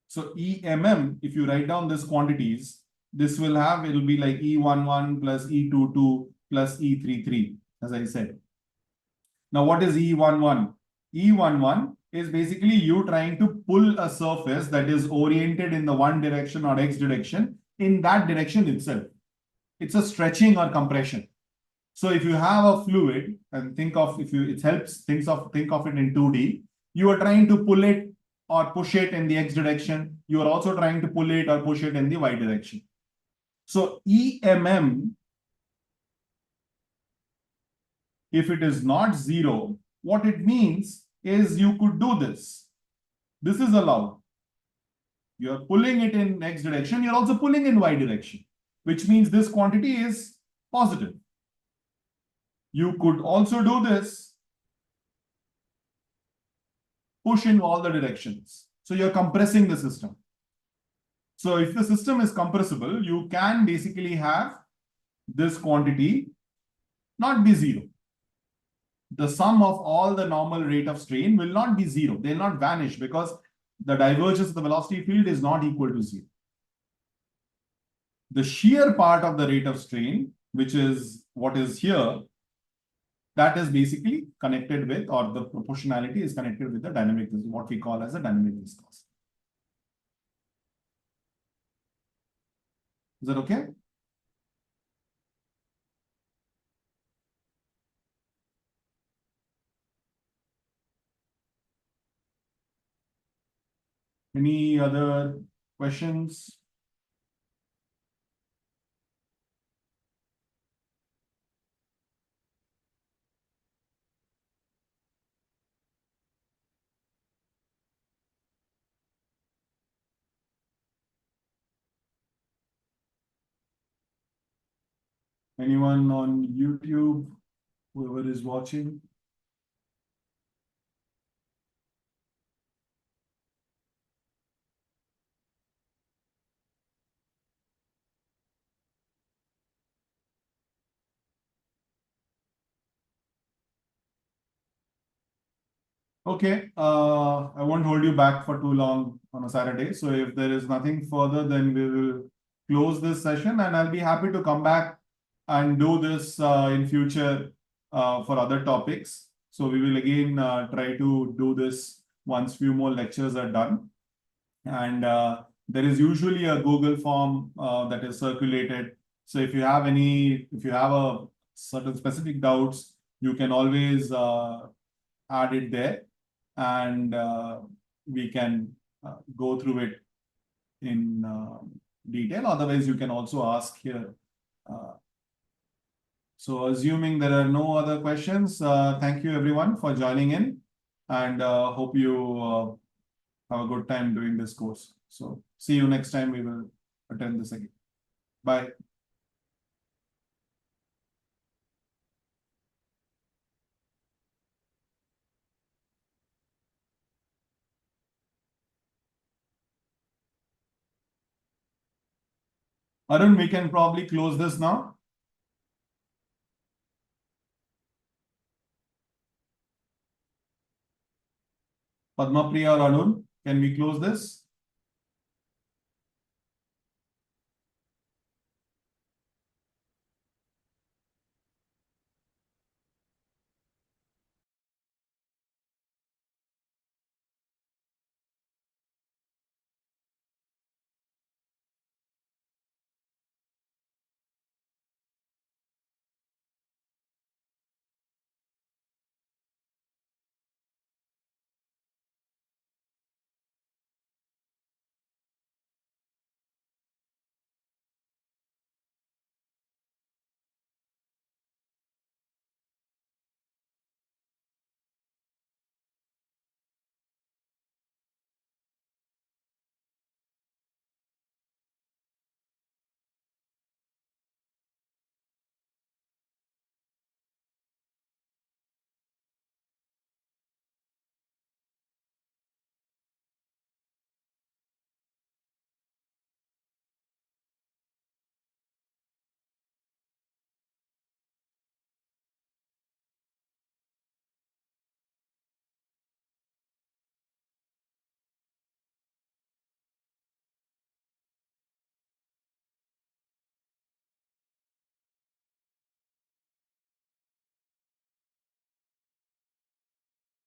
So EMM, if you write down these quantities, this will have, it will be like E11 plus E22 plus E33, as I said. Now, what is E11? E11 is basically you trying to pull a surface that is oriented in the one direction or X direction in that direction itself. It's a stretching or compression. So if you have a fluid and think of, if you, it helps, think of it in 2D, you are trying to pull it or push it in the X direction. You are also trying to pull it or push it in the Y direction. So EMM, if it is not zero, what it means is you could do this. This is allowed. You're pulling it in X direction, you're also pulling in Y direction, which means this quantity is positive. You could also do this, push in all the directions. So you're compressing the system. So if the system is compressible, you can basically have this quantity not be zero. The sum of all the normal rate of strain will not be zero. They'll not vanish because the divergence of the velocity field is not equal to zero. The shear part of the rate of strain, which is what is here, that is basically connected with, or the proportionality is connected with the dynamic, what we call as a dynamic viscosity. Is that okay? Any other questions? Anyone on YouTube, whoever is watching? Okay, I won't hold you back for too long on a Saturday. So if there is nothing further, then we will close this session, and I'll be happy to come back and do this in future for other topics. So we will again try to do this once few more lectures are done. And there is usually a Google form that is circulated. So if you have a certain specific doubts, you can always add it there, and we can go through it in detail. Otherwise, you can also ask here. So assuming there are no other questions, thank you everyone for joining in, and hope you have a good time doing this course. So see you next time. We will attend this again. Bye. Arun, we can probably close this now. Padma Priya or Arun, can we close this?